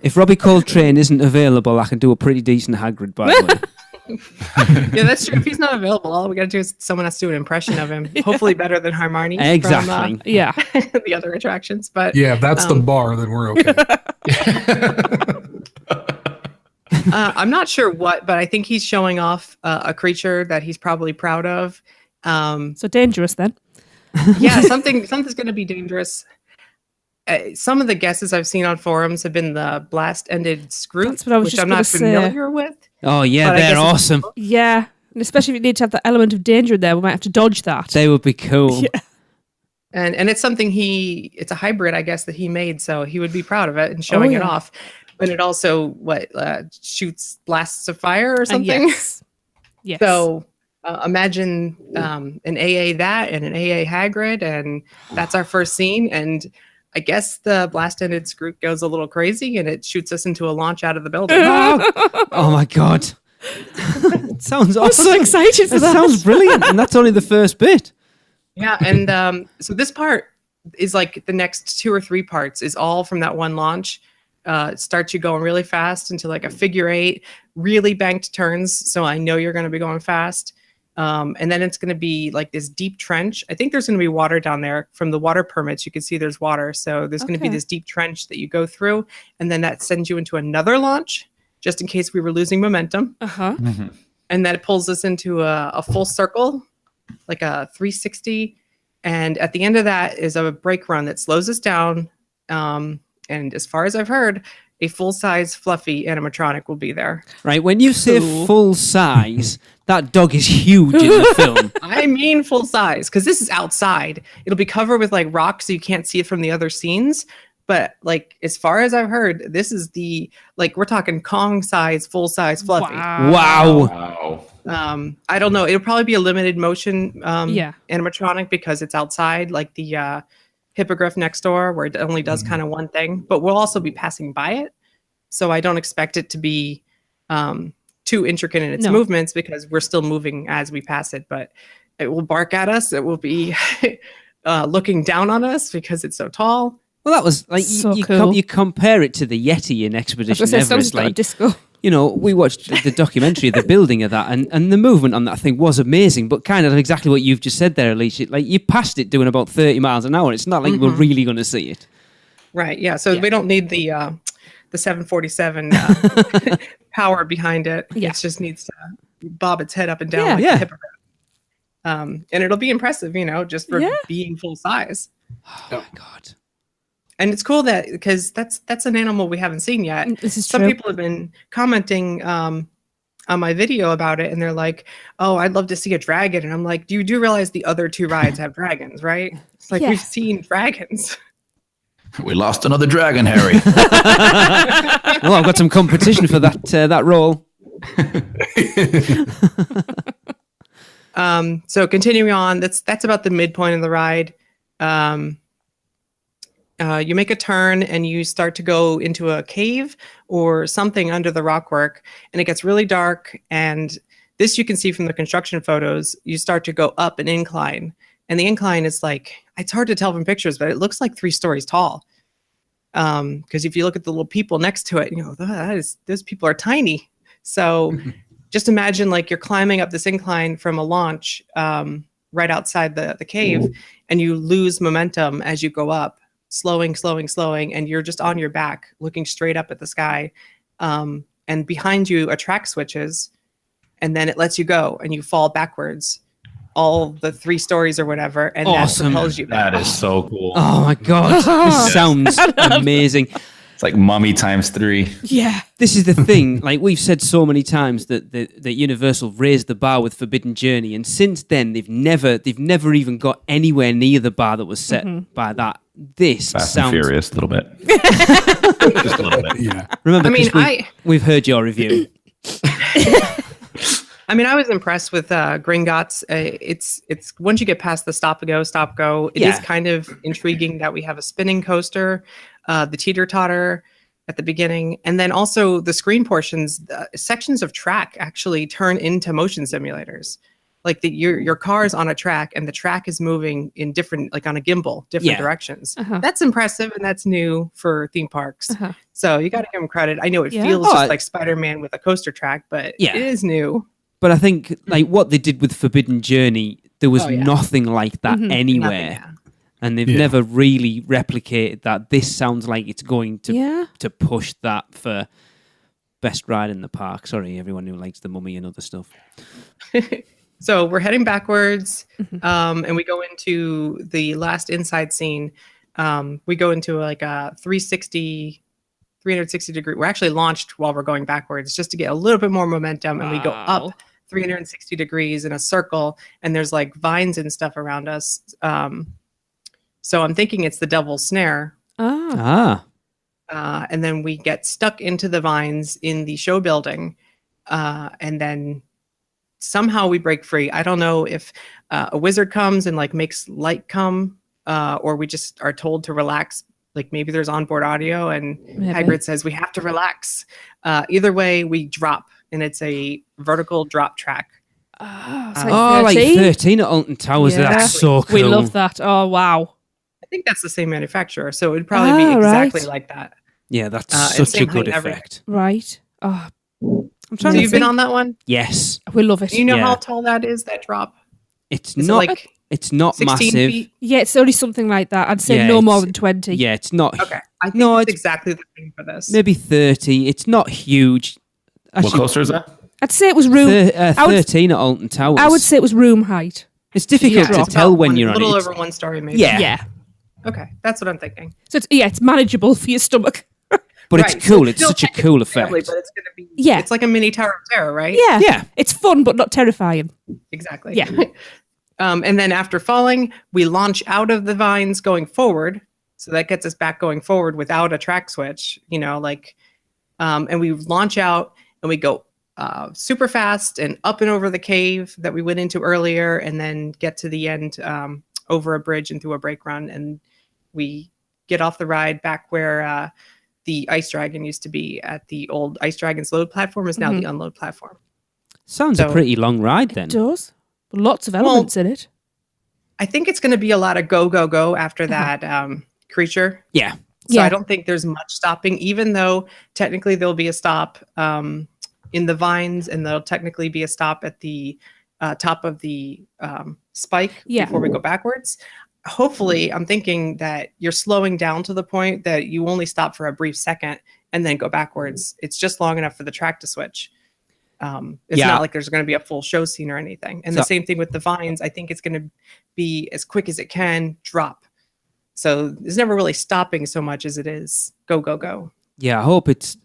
If Robbie Coltrane isn't available, I can do a pretty decent Hagrid, by the way. Yeah, that's true. If he's not available, all we got to do is someone has to do an impression of him. Hopefully better than Hermione. Exactly. From, Yeah. the other attractions. But Yeah, if that's the bar, then we're okay. I'm not sure what, but I think he's showing off a creature that he's probably proud of. So dangerous then. Yeah, something's going to be dangerous. Some of the guesses I've seen on forums have been the blast-ended Scroot, That's what I was which just I'm gonna not say. familiar with. Oh, yeah, But I they're guess it's- awesome. Yeah. And especially if you need to have that element of danger in there, we might have to dodge that. They would be cool. Yeah. And it's something it's a hybrid, I guess, that he made, so he would be proud of it and showing it yeah. off. But it also shoots blasts of fire or something. Yes. Yes. So imagine an AA that and an AA Hagrid, and that's our first scene. And I guess the blast-ended Scroot goes a little crazy, and it shoots us into a launch out of the building. Oh, my God. It sounds awesome. I'm so excited for That that. sounds brilliant. And that's only the first bit. Yeah, and so this part is like the next 2 or 3 parts is all from that one launch. It starts you going really fast into like a figure 8, really banked turns. So I know you're going to be going fast. And then it's going to be like this deep trench. I think there's going to be water down there. From the water permits, you can see there's water. So there's going to be Okay. this deep trench that you go through. And then that sends you into another launch, just in case we were losing momentum. Uh-huh. And then it pulls us into a full circle, like a 360. And at the end of that is a brake run that slows us down. And as far as I've heard, a full-size fluffy animatronic will be there. Right, when you say Cool. full size, that dog is huge in the film. I mean full size, because this is outside. It'll be covered with like rocks so you can't see it from the other scenes. But like as far as I've heard, this is we're talking Kong size, full size fluffy. Wow. Wow. I don't know. It'll probably be a limited motion Yeah. animatronic because it's outside, like the hippogriff next door, where it only does kind of one thing. But we'll also be passing by it, so I don't expect it to be too intricate in its No. movements because we're still moving as we pass it. But it will bark at us. It will be looking down on us because it's so tall. Well, that was like So you cool. compare it to the Yeti in I was Expedition gonna say, sounds Everest. like a Like, disco. you know, we watched the documentary of the building of that, and the movement on that thing was amazing, but kind of exactly what you've just said there, Alicia. Like, you passed it doing about 30 miles an hour. It's not like we're really going to see it. Right. Yeah. So we don't need the 747 power behind it. Yeah. It just needs to bob its head up and down Yeah. like Yeah. a hippogriff. And it'll be impressive, just for Yeah. being full size. Oh, my God. And it's cool that because that's an animal we haven't seen yet. This is Some true. people have been commenting on my video about it, and they're like, "Oh, I'd love to see a dragon." And I'm like, "You do realize the other 2 rides have dragons, right?" It's like Yeah. we've seen dragons. We lost another dragon, Harry. Well, I've got some competition for that role. So continuing on, that's about the midpoint of the ride. You make a turn and you start to go into a cave or something under the rockwork, and it gets really dark. And this you can see from the construction photos. You start to go up an incline, and the incline is it's hard to tell from pictures, but it looks like 3 stories tall. Because if you look at the little people next to it, those people are tiny. So just imagine you're climbing up this incline from a launch right outside the cave, and you lose momentum as you go up. Slowing, and you're just on your back looking straight up at the sky. And behind you, a track switches, and then it lets you go, and you fall backwards all the 3 stories or whatever, and Awesome. that propels you back. That is so cool. Oh, my God. This sounds amazing. It's like Mummy times 3. Yeah. This is the thing. Like, we've said so many times that Universal raised the bar with Forbidden Journey, and since then they've never even got anywhere near the bar that was set by that. This Fast sounds and Furious, a little bit. Just a little bit. Yeah. Remember, I mean, Chris, we've heard your review. I was impressed with Gringotts. It's once you get past the stop go, it is Yeah. kind of intriguing that we have a spinning coaster, the teeter totter, at the beginning. And then also the screen portions, sections of track actually turn into motion simulators. Like your car is on a track and the track is moving in different, like on a gimbal, different directions. That's impressive and that's new for theme parks. So you got to give them credit. I know it feels just like Spider-Man with a coaster track, but it is new. But I think like what they did with Forbidden Journey, there was nothing like that anywhere. Nothing, And they've never really replicated that. This sounds like it's going to push that for best ride in the park. Sorry, everyone who likes the Mummy and other stuff. So we're heading backwards, and we go into the last inside scene. We go into like a 360 degree. We're actually launched while we're going backwards just to get a little bit more momentum, and we go up 360 degrees in a circle, and there's like vines and stuff around us. So I'm thinking it's the Devil's Snare. And then we get stuck into the vines in the show building, and then somehow we break free. I don't know if a wizard comes and like makes light come, or we just are told to relax. Like maybe there's onboard audio and Hagrid says we have to relax. Either way, we drop, and it's a vertical drop track. Like 13 at Alton Towers. That's so cool. We love that. Oh, wow. I think that's the same manufacturer, so it would probably be exactly like that. Yeah, that's such a good effect. Right. Oh, I'm trying to. You've been on that one? Yes. We love it. Do you know how tall that is? That drop? It's not. It's not massive. Feet? Yeah, it's only something like that. I'd say no more than 20. Yeah, it's not. Okay, I think it's exactly the thing for this. Maybe 30. It's not huge. Actually, what coaster is that? I'd say it was room. 13 at Alton Towers. I would say it was room height. It's difficult to tell when you're on it. A little over 1 story, maybe. Yeah. Okay, that's what I'm thinking. So it's manageable for your stomach. But it's cool. It's such a cool effect. But it's going to be. Yeah. It's like a mini Tower of Terror, right? Yeah. Yeah. It's fun, but not terrifying. Exactly. Yeah. And then after falling, we launch out of the vines going forward. So that gets us back going forward without a track switch, and we launch out and we go super fast and up and over the cave that we went into earlier, and then get to the end over a bridge and through a brake run. And we get off the ride back where the Ice Dragon used to be. At the old Ice Dragon's load platform is now the unload platform. Sounds a pretty long ride then. It does. Lots of elements in it. I think it's going to be a lot of go after that creature. Yeah. So I don't think there's much stopping, even though technically there'll be a stop in the vines, and there'll technically be a stop at the top of the spike before we go backwards. Hopefully, I'm thinking that you're slowing down to the point that you only stop for a brief second and then go backwards. It's just long enough for the track to switch. It's not like there's going to be a full show scene or anything. And the same thing with the vines. I think it's going to be as quick as it can drop. So it's never really stopping so much as it is go. Yeah, I hope it's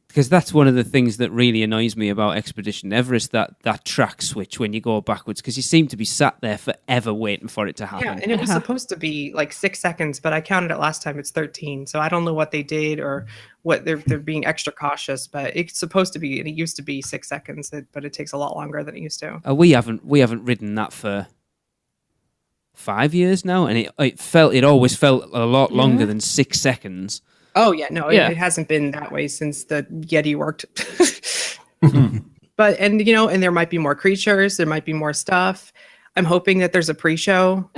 because that's one of the things that really annoys me about Expedition Everest, that track switch when you go backwards, because you seem to be sat there forever waiting for it to happen. Yeah, and it was supposed to be like 6 seconds, but I counted it last time. It's 13, so I don't know what they did or what they're being extra cautious. But it's supposed to be, and it used to be 6 seconds, but it takes a lot longer than it used to. We haven't ridden that for 5 years now, and it always felt a lot longer than 6 seconds. Oh yeah, no, it hasn't been that way since the Yeti worked. But and there might be more creatures, there might be more stuff. I'm hoping that there's a pre-show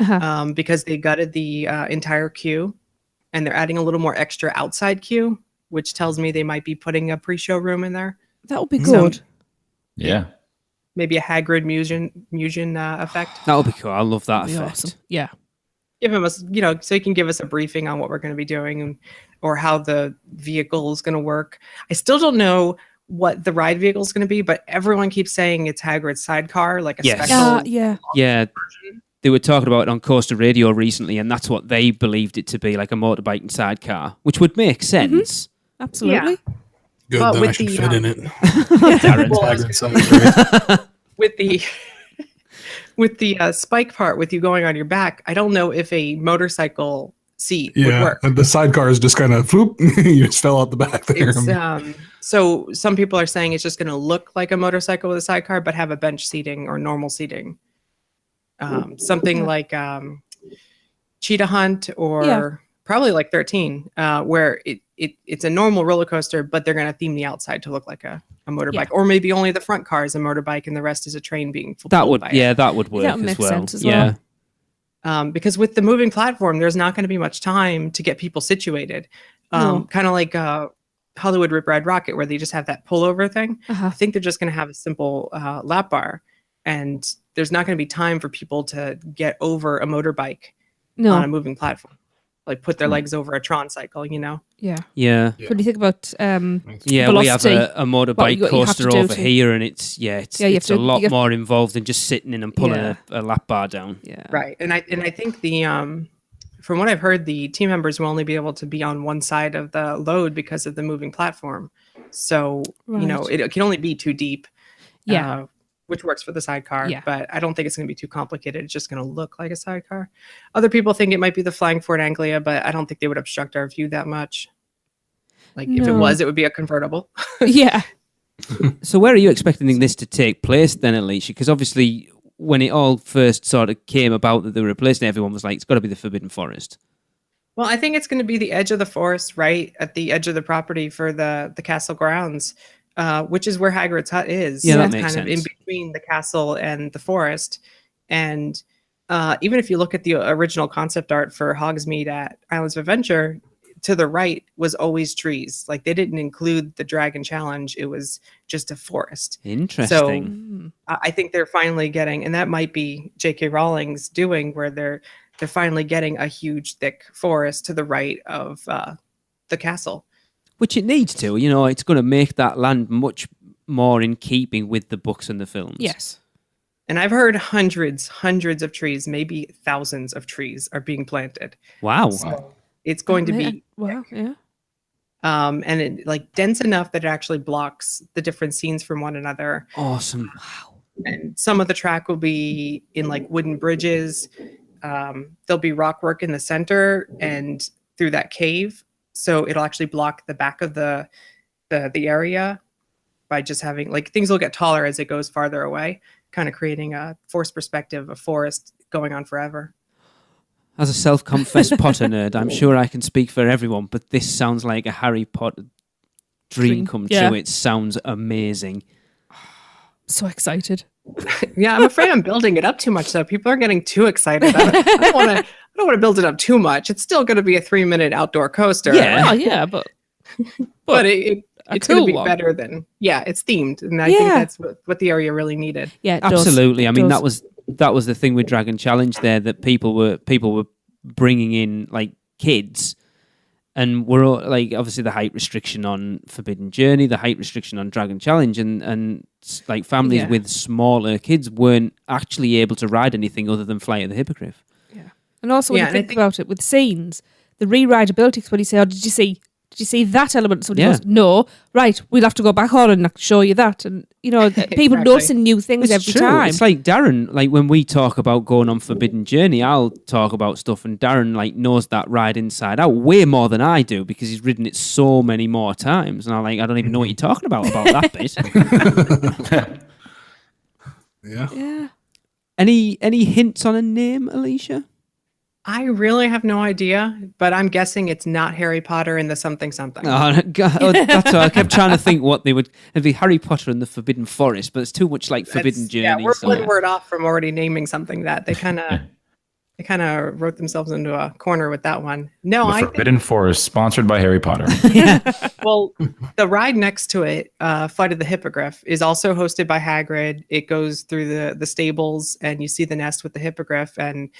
because they gutted the entire queue, and they're adding a little more extra outside queue, which tells me they might be putting a pre-show room in there. That would be good. Yeah. Maybe a Hagrid Musion effect. That would be cool. I love that effect. Awesome. Yeah. Give him so he can give us a briefing on what we're going to be doing or how the vehicle is going to work. I still don't know what the ride vehicle is going to be, but everyone keeps saying it's Hagrid's sidecar, like a special. Yeah. Version. They were talking about it on Coaster Radio recently, and that's what they believed it to be, like a motorbike and sidecar, which would make sense. Mm-hmm. Absolutely. Yeah. Good, then I should fit in it. With the spike part, with you going on your back, I don't know if a motorcycle seat would work. The sidecar is just kind of you just fell out the back there. So some people are saying it's just going to look like a motorcycle with a sidecar, but have a bench seating or normal seating. Something like Cheetah Hunt or probably like 13, where it's a normal roller coaster, but they're going to theme the outside to look like a motorbike, or maybe only the front car is a motorbike and the rest is a train being pulled that would by that would work That would as make well. sense as well. Because with the moving platform, there's not going to be much time to get people situated. Kind of like Hollywood Rip Ride Rocket, where they just have that pullover thing. I think they're just going to have a simple lap bar, and there's not going to be time for people to get over a motorbike on a moving platform, like put their legs over a Tron cycle, you know? Yeah. What do you think about we have velocity? a motorbike you have to coaster do over to- here, and it's a lot more involved than just sitting in and pulling a lap bar down. Yeah. Right. And I think the from what I've heard, the team members will only be able to be on one side of the load because of the moving platform. So, you know, it can only be too deep. Yeah. Which works for the sidecar, Yeah. but I don't think it's going to be too complicated. It's just going to look like a sidecar. Other people think it might be the Flying Ford Anglia, but I don't think they would obstruct our view that much. Like if it was, it would be a convertible. Yeah. So where are you expecting this to take place then, Alicia? Because obviously when it all first sort of came about that they were replacing, everyone was like, it's got to be the Forbidden Forest. Well, I think it's going to be the edge of the forest, right at the edge of the property for the castle grounds. Which is where Hagrid's hut is. Yeah, that it's makes kind sense. of in between the castle and the forest. And even if you look at the original concept art for Hogsmeade at Islands of Adventure, to the right was always trees. Like they didn't include the Dragon Challenge. It was just a forest. Interesting. So I think they're finally getting, and that might be J.K. Rowling's doing, where they're finally getting a huge, thick forest to the right of the castle. Which it needs to, you know, it's going to make that land much more in keeping with the books and the films. Yes. And I've heard hundreds of trees, maybe thousands of trees are being planted. Wow. So it's going to be yeah. and it like dense enough that it actually blocks the different scenes from one another. Awesome. Wow. And some of the track will be in like wooden bridges. There'll be rock work in the center and through that cave. So it'll actually block the back of the area by just having like things will get taller as it goes farther away, kind of creating a forced perspective of forest going on forever. As a self-confessed Potter nerd, I'm sure I can speak for everyone, but this sounds like a Harry Potter dream come true. It sounds amazing. So excited. Yeah, I'm afraid I'm building it up too much, though. People are getting too excited. I don't want to build it up too much. It's still going to be a 3-minute outdoor coaster. Yeah, but it's going to be better than it's themed, and I think that's what the area really needed. Yeah, it absolutely. Does. I mean, that was the thing with Dragon Challenge there, that people were bringing in like kids. And we're all, like, obviously the height restriction on Forbidden Journey, the height restriction on Dragon Challenge, and like families with smaller kids weren't actually able to ride anything other than Flight of the Hippogriff. Yeah, and also when you think about it with scenes, the re-rideability. When you say, "Oh, did you see that element?" Somebody goes, "No, right, we'll have to go back on and show you that." And you know, people noticing new things every time. It's like Darren, like when we talk about going on Forbidden Journey, I'll talk about stuff, and Darren like knows that ride inside out way more than I do because he's ridden it so many more times, and I don't even know what you're talking about that bit. Yeah. Any hints on a name, Alicia? I really have no idea, but I'm guessing it's not Harry Potter and the something. Oh, God. That's what I kept trying to think what they would. It'd be Harry Potter and the Forbidden Forest, but it's too much like Forbidden Journey. Yeah, we're one word off from already naming something that they kind of wrote themselves into a corner with that one. No, the Forbidden Forest, sponsored by Harry Potter. Well, the ride next to it, Flight of the Hippogriff, is also hosted by Hagrid. It goes through the stables, and you see the nest with the hippogriff, and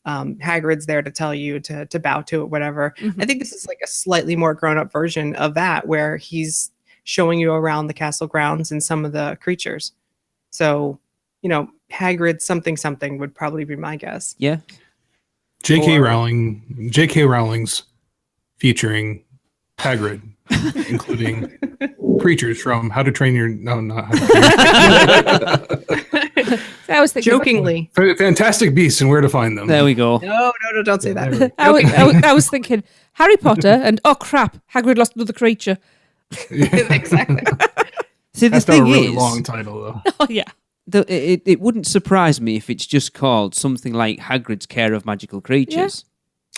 Hagrid's there to tell you to bow to it, whatever. Mm-hmm. I think this is like a slightly more grown-up version of that, where he's showing you around the castle grounds and some of the creatures. So, you know, Hagrid something would probably be my guess. Yeah. J.K. Rowling's featuring Hagrid, including creatures from How to Train Your... No, not How to Train Your... I was thinking jokingly. Fantastic Beasts and Where to Find Them. There we go. No, don't say that. I was thinking Harry Potter and, oh crap, Hagrid lost another creature. Exactly. See, that's not a really long title, though. Oh, yeah. It wouldn't surprise me if it's just called something like Hagrid's Care of Magical Creatures.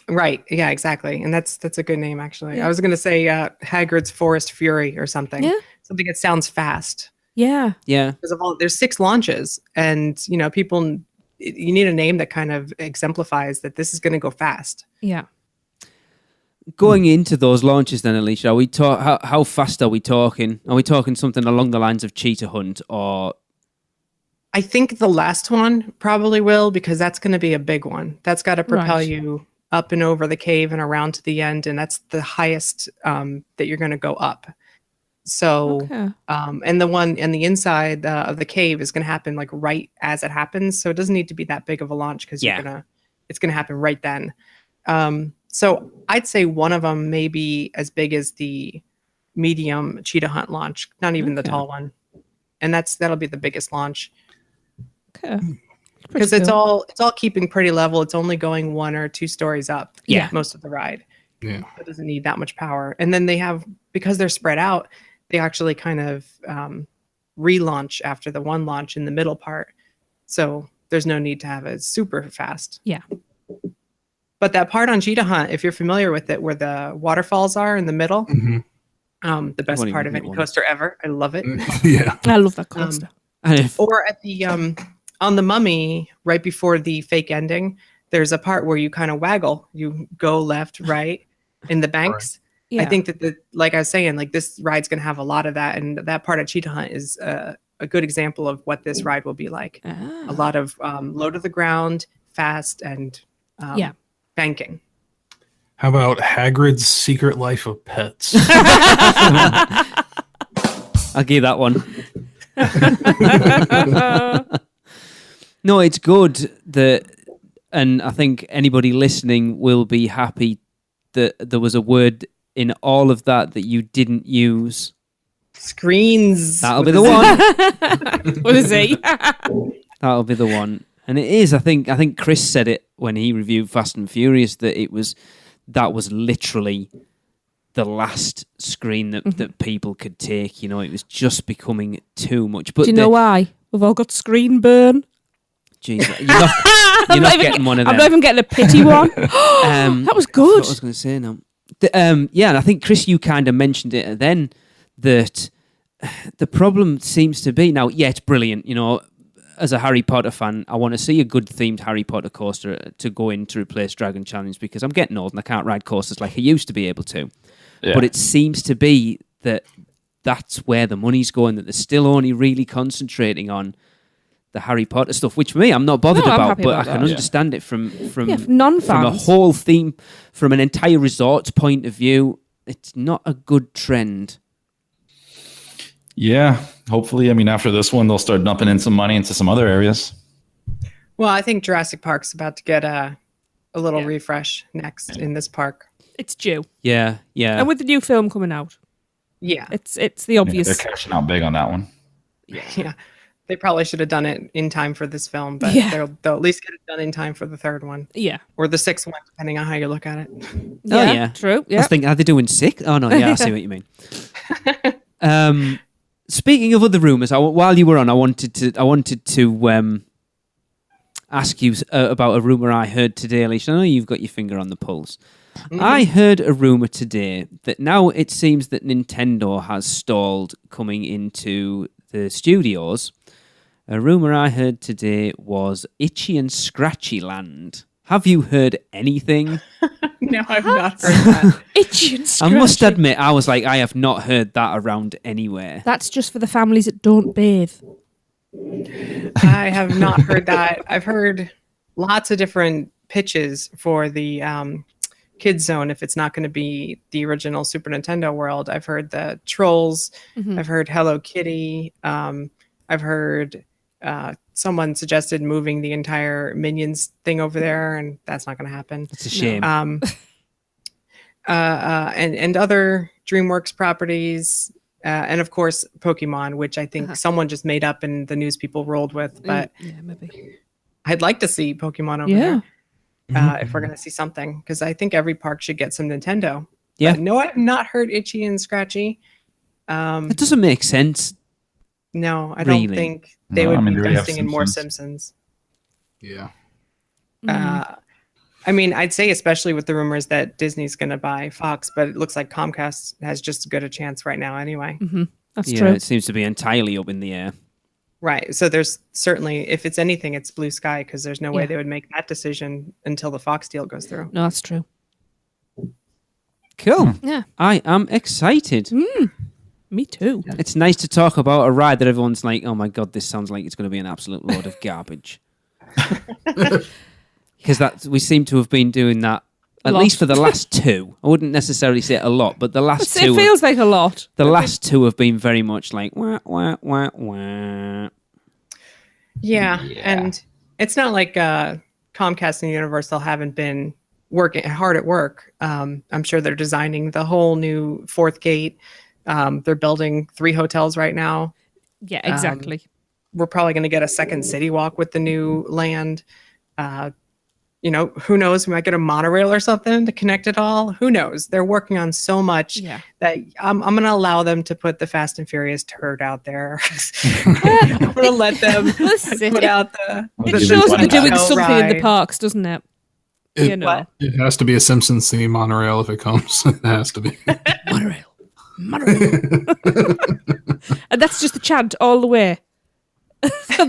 Right. Yeah, exactly. And that's a good name, actually. Yeah. I was going to say Hagrid's Forest Fury or something. Yeah. Something that sounds fast. Yeah. Yeah. Because there's 6 launches, and people, you need a name that kind of exemplifies that this is going to go fast. Yeah. Going into those launches, then, Alicia, how fast are we talking? Are we talking something along the lines of Cheetah Hunt, or? I think the last one probably will, because that's going to be a big one. That's got to propel Right. you up and over the cave and around to the end, and that's the highest that you're going to go up. So, Okay. and the one in the inside of the cave is going to happen like right as it happens. So it doesn't need to be that big of a launch, because it's going to happen right then. So I'd say one of them may be as big as the medium Cheetah Hunt launch, not even the Okay. tall one, and that'll be the biggest launch. Okay. Because it's all keeping pretty level. It's only going 1 or 2 stories up. Yeah. Most of the ride. Yeah. It doesn't need that much power. And then because they're spread out, they actually kind of relaunch after the one launch in the middle part. So there's no need to have it super fast. Yeah. But that part on Cheetah Hunt, if you're familiar with it, where the waterfalls are in the middle, Mhm. The best Won't part even of get any one. coaster ever. I love it. Yeah. I love that coaster. Or at the on the Mummy, right before the fake ending, there's a part where you kind of waggle. You go left, right in the banks. Yeah. I think that like I was saying, like this ride's going to have a lot of that, and that part at Cheetah Hunt is a good example of what this ride will be like. A lot of low to the ground, fast, and banking. How about Hagrid's Secret Life of Pets? I'll give that one. No, it's good and I think anybody listening will be happy that there was a word in all of that you didn't use. Screens. That'll be the one. What is it? That'll be the one. And it is. I think Chris said it when he reviewed Fast and Furious that was literally the last screen that people could take. It was just becoming too much. But Do you know why? We've all got screen burn. Jeez, you're not getting one of them. I'm not even getting a pity one. That was good. What I was going to say now. Yeah, and I think, Chris, you kind of mentioned it then, that the problem seems to be now, it's brilliant. As a Harry Potter fan, I want to see a good themed Harry Potter coaster to go in to replace Dragon Challenge, because I'm getting old and I can't ride coasters like I used to be able to. Yeah. But it seems to be that that's where the money's going, that they're still only really concentrating on the Harry Potter stuff, which for me, I'm not bothered No, I'm about, happy but about I can that. understand it from non-fans. from a whole theme, from an entire resort's point of view. It's not a good trend. Yeah, hopefully. I mean, after this one, they'll start dumping in some money into some other areas. Well, I think Jurassic Park's about to get a little refresh next in this park. It's due. Yeah. And with the new film coming out, Yeah. it's the obvious. They're cashing out big on that one. Yeah. They probably should have done it in time for this film, but they'll at least get it done in time for the third one. Yeah. Or the 6th one, depending on how you look at it. Yeah. True. I Yeah. was thinking, are they doing 6? Oh, no, yeah, I see what you mean. Speaking of other rumours, while you were on, I wanted to ask you about a rumour I heard today, Alicia. I know you've got your finger on the pulse. Mm-hmm. I heard a rumour today that now it seems that Nintendo has stalled coming into the studios. A rumour I heard today was Itchy and Scratchy Land. Have you heard anything? No, I've not heard that. Itchy and I scratchy. must admit, I was like, I have not heard that around anywhere. That's just for the families that don't bathe. I have not heard that. I've heard lots of different pitches for the kids zone if it's not going to be the original Super Nintendo world. I've heard the Trolls. Mhm. I've heard Hello Kitty. I've heard someone suggested moving the entire Minions thing over there, and that's not going to happen. It's a shame. And other DreamWorks properties, and of course Pokemon, which I think someone just made up and the news people rolled with. But Yeah, maybe. I'd like to see Pokemon over Yeah. there if we're going to see something, because I think every park should get some Nintendo. Yeah. But no, I've not heard Itchy and Scratchy. It doesn't make sense. No, I Really? don't think they No, would I mean, be they already have investing in more Simpsons. Simpsons. Yeah. Mm. I mean, I'd say especially with the rumors that Disney's going to buy Fox, but it looks like Comcast has just as good a chance right now anyway. That's Yeah, true. it seems to be entirely up in the air. Right. So there's certainly, if it's anything, it's blue sky because there's no way Yeah. they would make that decision until the Fox deal goes through. No, that's true. Cool. Yeah. I am excited. Me too. It's nice to talk about a ride that everyone's like, oh my God, this sounds like it's going to be an absolute load of garbage. Because we seem to have been doing that, at lot. least for the last two. I wouldn't necessarily say a lot, but the last It two... feels like a lot. The last two have been very much like, wah, wah, wah, wah. Yeah. And it's not like Comcast and Universal haven't been working hard at work. I'm sure they're designing the whole new fourth gate. They're building 3 hotels right now. Yeah, exactly. We're probably going to get a second city walk with the new land. Who knows? We might get a monorail or something to connect it all. Who knows? They're working on so much that I'm going to allow them to put the Fast and Furious turd out there. I'm going to let them put out the. It shows they're doing show something in the ride. parks, doesn't it? It has to be a Simpsons theme monorail if it comes. It has to be. Monorail. And that's just the chant all the way.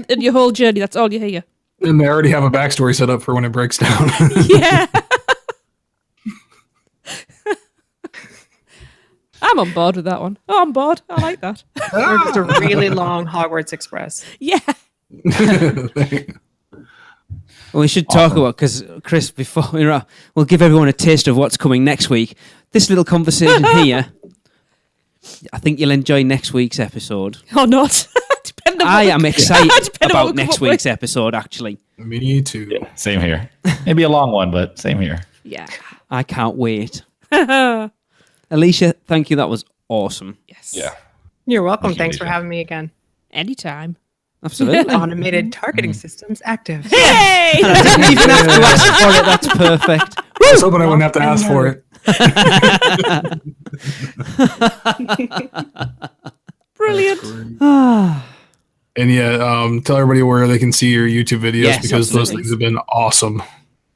In your whole journey, that's all you hear. And they already have a backstory set up for when it breaks down. Yeah. I'm on board with that one. Oh, I'm bored. I like that. Or just a really long Hogwarts Express. Yeah. We should talk about, because Chris, before we'll give everyone a taste of what's coming next week. This little conversation here, I think you'll enjoy next week's episode. Or not. Depending on I what am we- excited depending on what about we next come up week's episode, actually. Me too. Yeah, same here. Maybe a long one, but same here. with. Yeah. I can't wait. Alicia, thank you. That was awesome. Yes. Yeah. You're welcome. Thank you, Thanks for Alicia. having me again. Anytime. Absolutely. Automated targeting systems active. Hey! I didn't even have to ask for it. That's perfect. I was hoping I wouldn't have to ask for it. Brilliant. And tell everybody where they can see your YouTube videos Yes, because those absolutely. things have been awesome.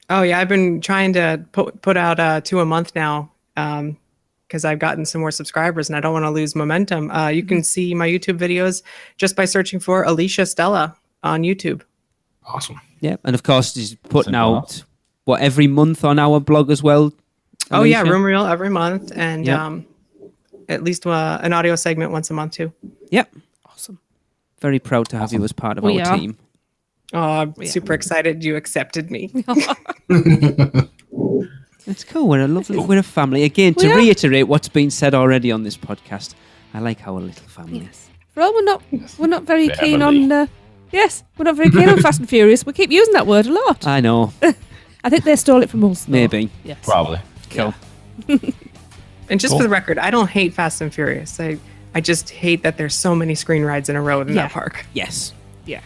Oh yeah, I've been trying to put out 2 a month now because I've gotten some more subscribers and I don't want to lose momentum. You can see my YouTube videos just by searching for Alicia Stella on YouTube. Awesome. Yeah, and of course, he's putting Simple out every month on our blog as well. Oh yeah, Alicia? Room Reel every month and Yep. at least an audio segment once a month too. Yep. Awesome. Very proud to have you as part of We our are. team. Oh, I'm super excited you accepted me. It's cool. We're a family. Again, to We are. reiterate what's been said already on this podcast, I like our little family. Yes. Well, we're not very keen Family. on. We're not very keen on Fast and Furious. We keep using that word a lot. I know. I think they stole it from us. though. Maybe. Yes. Probably. Cool. And just Cool. for the record, I don't hate Fast and Furious. I just hate that there's so many screen rides in a row in Yeah. that park. Yes. Yeah.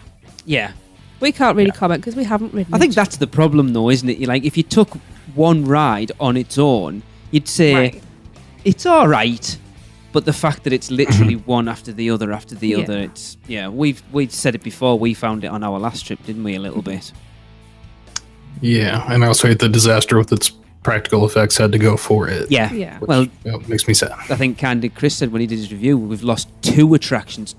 Yeah. We can't really comment because we haven't ridden. I think it. that's the problem, though, isn't it? Like, if you took one ride on its own, you'd say Right. it's all right. But the fact that it's literally one after the other after the Yeah. other, it's we've said it before. We found it on our last trip, didn't we? A little bit. Yeah, and I also hate the disaster with its practical effects had to go for it. Yeah. Yeah. Which, Well, makes me sad. I think Chris said when he did his review, we've lost two attractions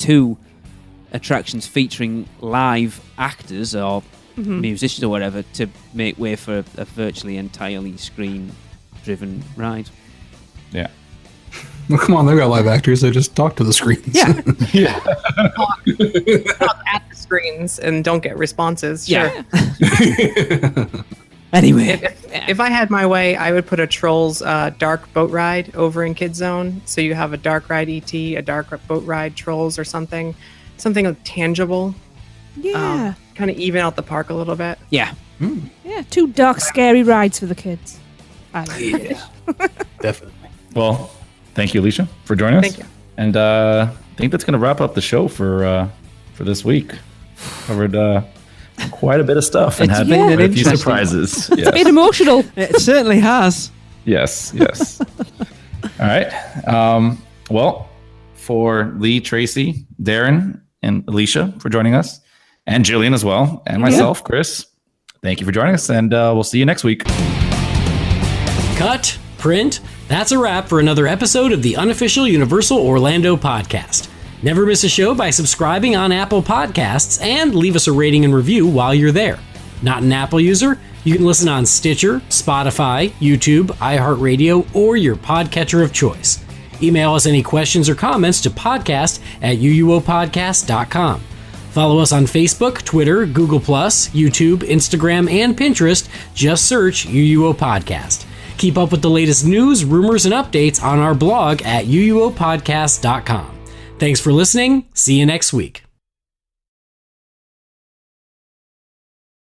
featuring live actors or musicians or whatever to make way for a virtually entirely screen-driven ride. Yeah. Well, come on, they've got live actors. They just talk to the screens. Yeah. Yeah. Talk at the screens and don't get responses. Sure. Yeah. Anyway, If I had my way, I would put a Trolls dark boat ride over in Kids Zone. So you have a dark ride ET, a dark boat ride Trolls or something tangible. Yeah. Kind of even out the park a little bit. yeah. Yeah. 2 dark, scary rides for the kids. I like it. Definitely. Well, thank you, Alicia, for joining us. Thank you. And I think that's going to wrap up the show for this week. Covered quite a bit of stuff and It's had been an quite a few interesting- surprises. Bit Yes. emotional. It certainly has. Yes. All right. Well, for Lee, Tracy, Darren, and Alicia for joining us, and Jillian as well, and myself, Chris, thank you for joining us, and we'll see you next week. Cut, print. That's a wrap for another episode of the Unofficial Universal Orlando podcast. Never miss a show by subscribing on Apple Podcasts and leave us a rating and review while you're there. Not an Apple user? You can listen on Stitcher, Spotify, YouTube, iHeartRadio, or your podcatcher of choice. Email us any questions or comments to podcast@uuopodcast.com. Follow us on Facebook, Twitter, Google+, YouTube, Instagram, and Pinterest. Just search UUO Podcast. Keep up with the latest news, rumors, and updates on our blog at uuopodcast.com. Thanks for listening. See you next week.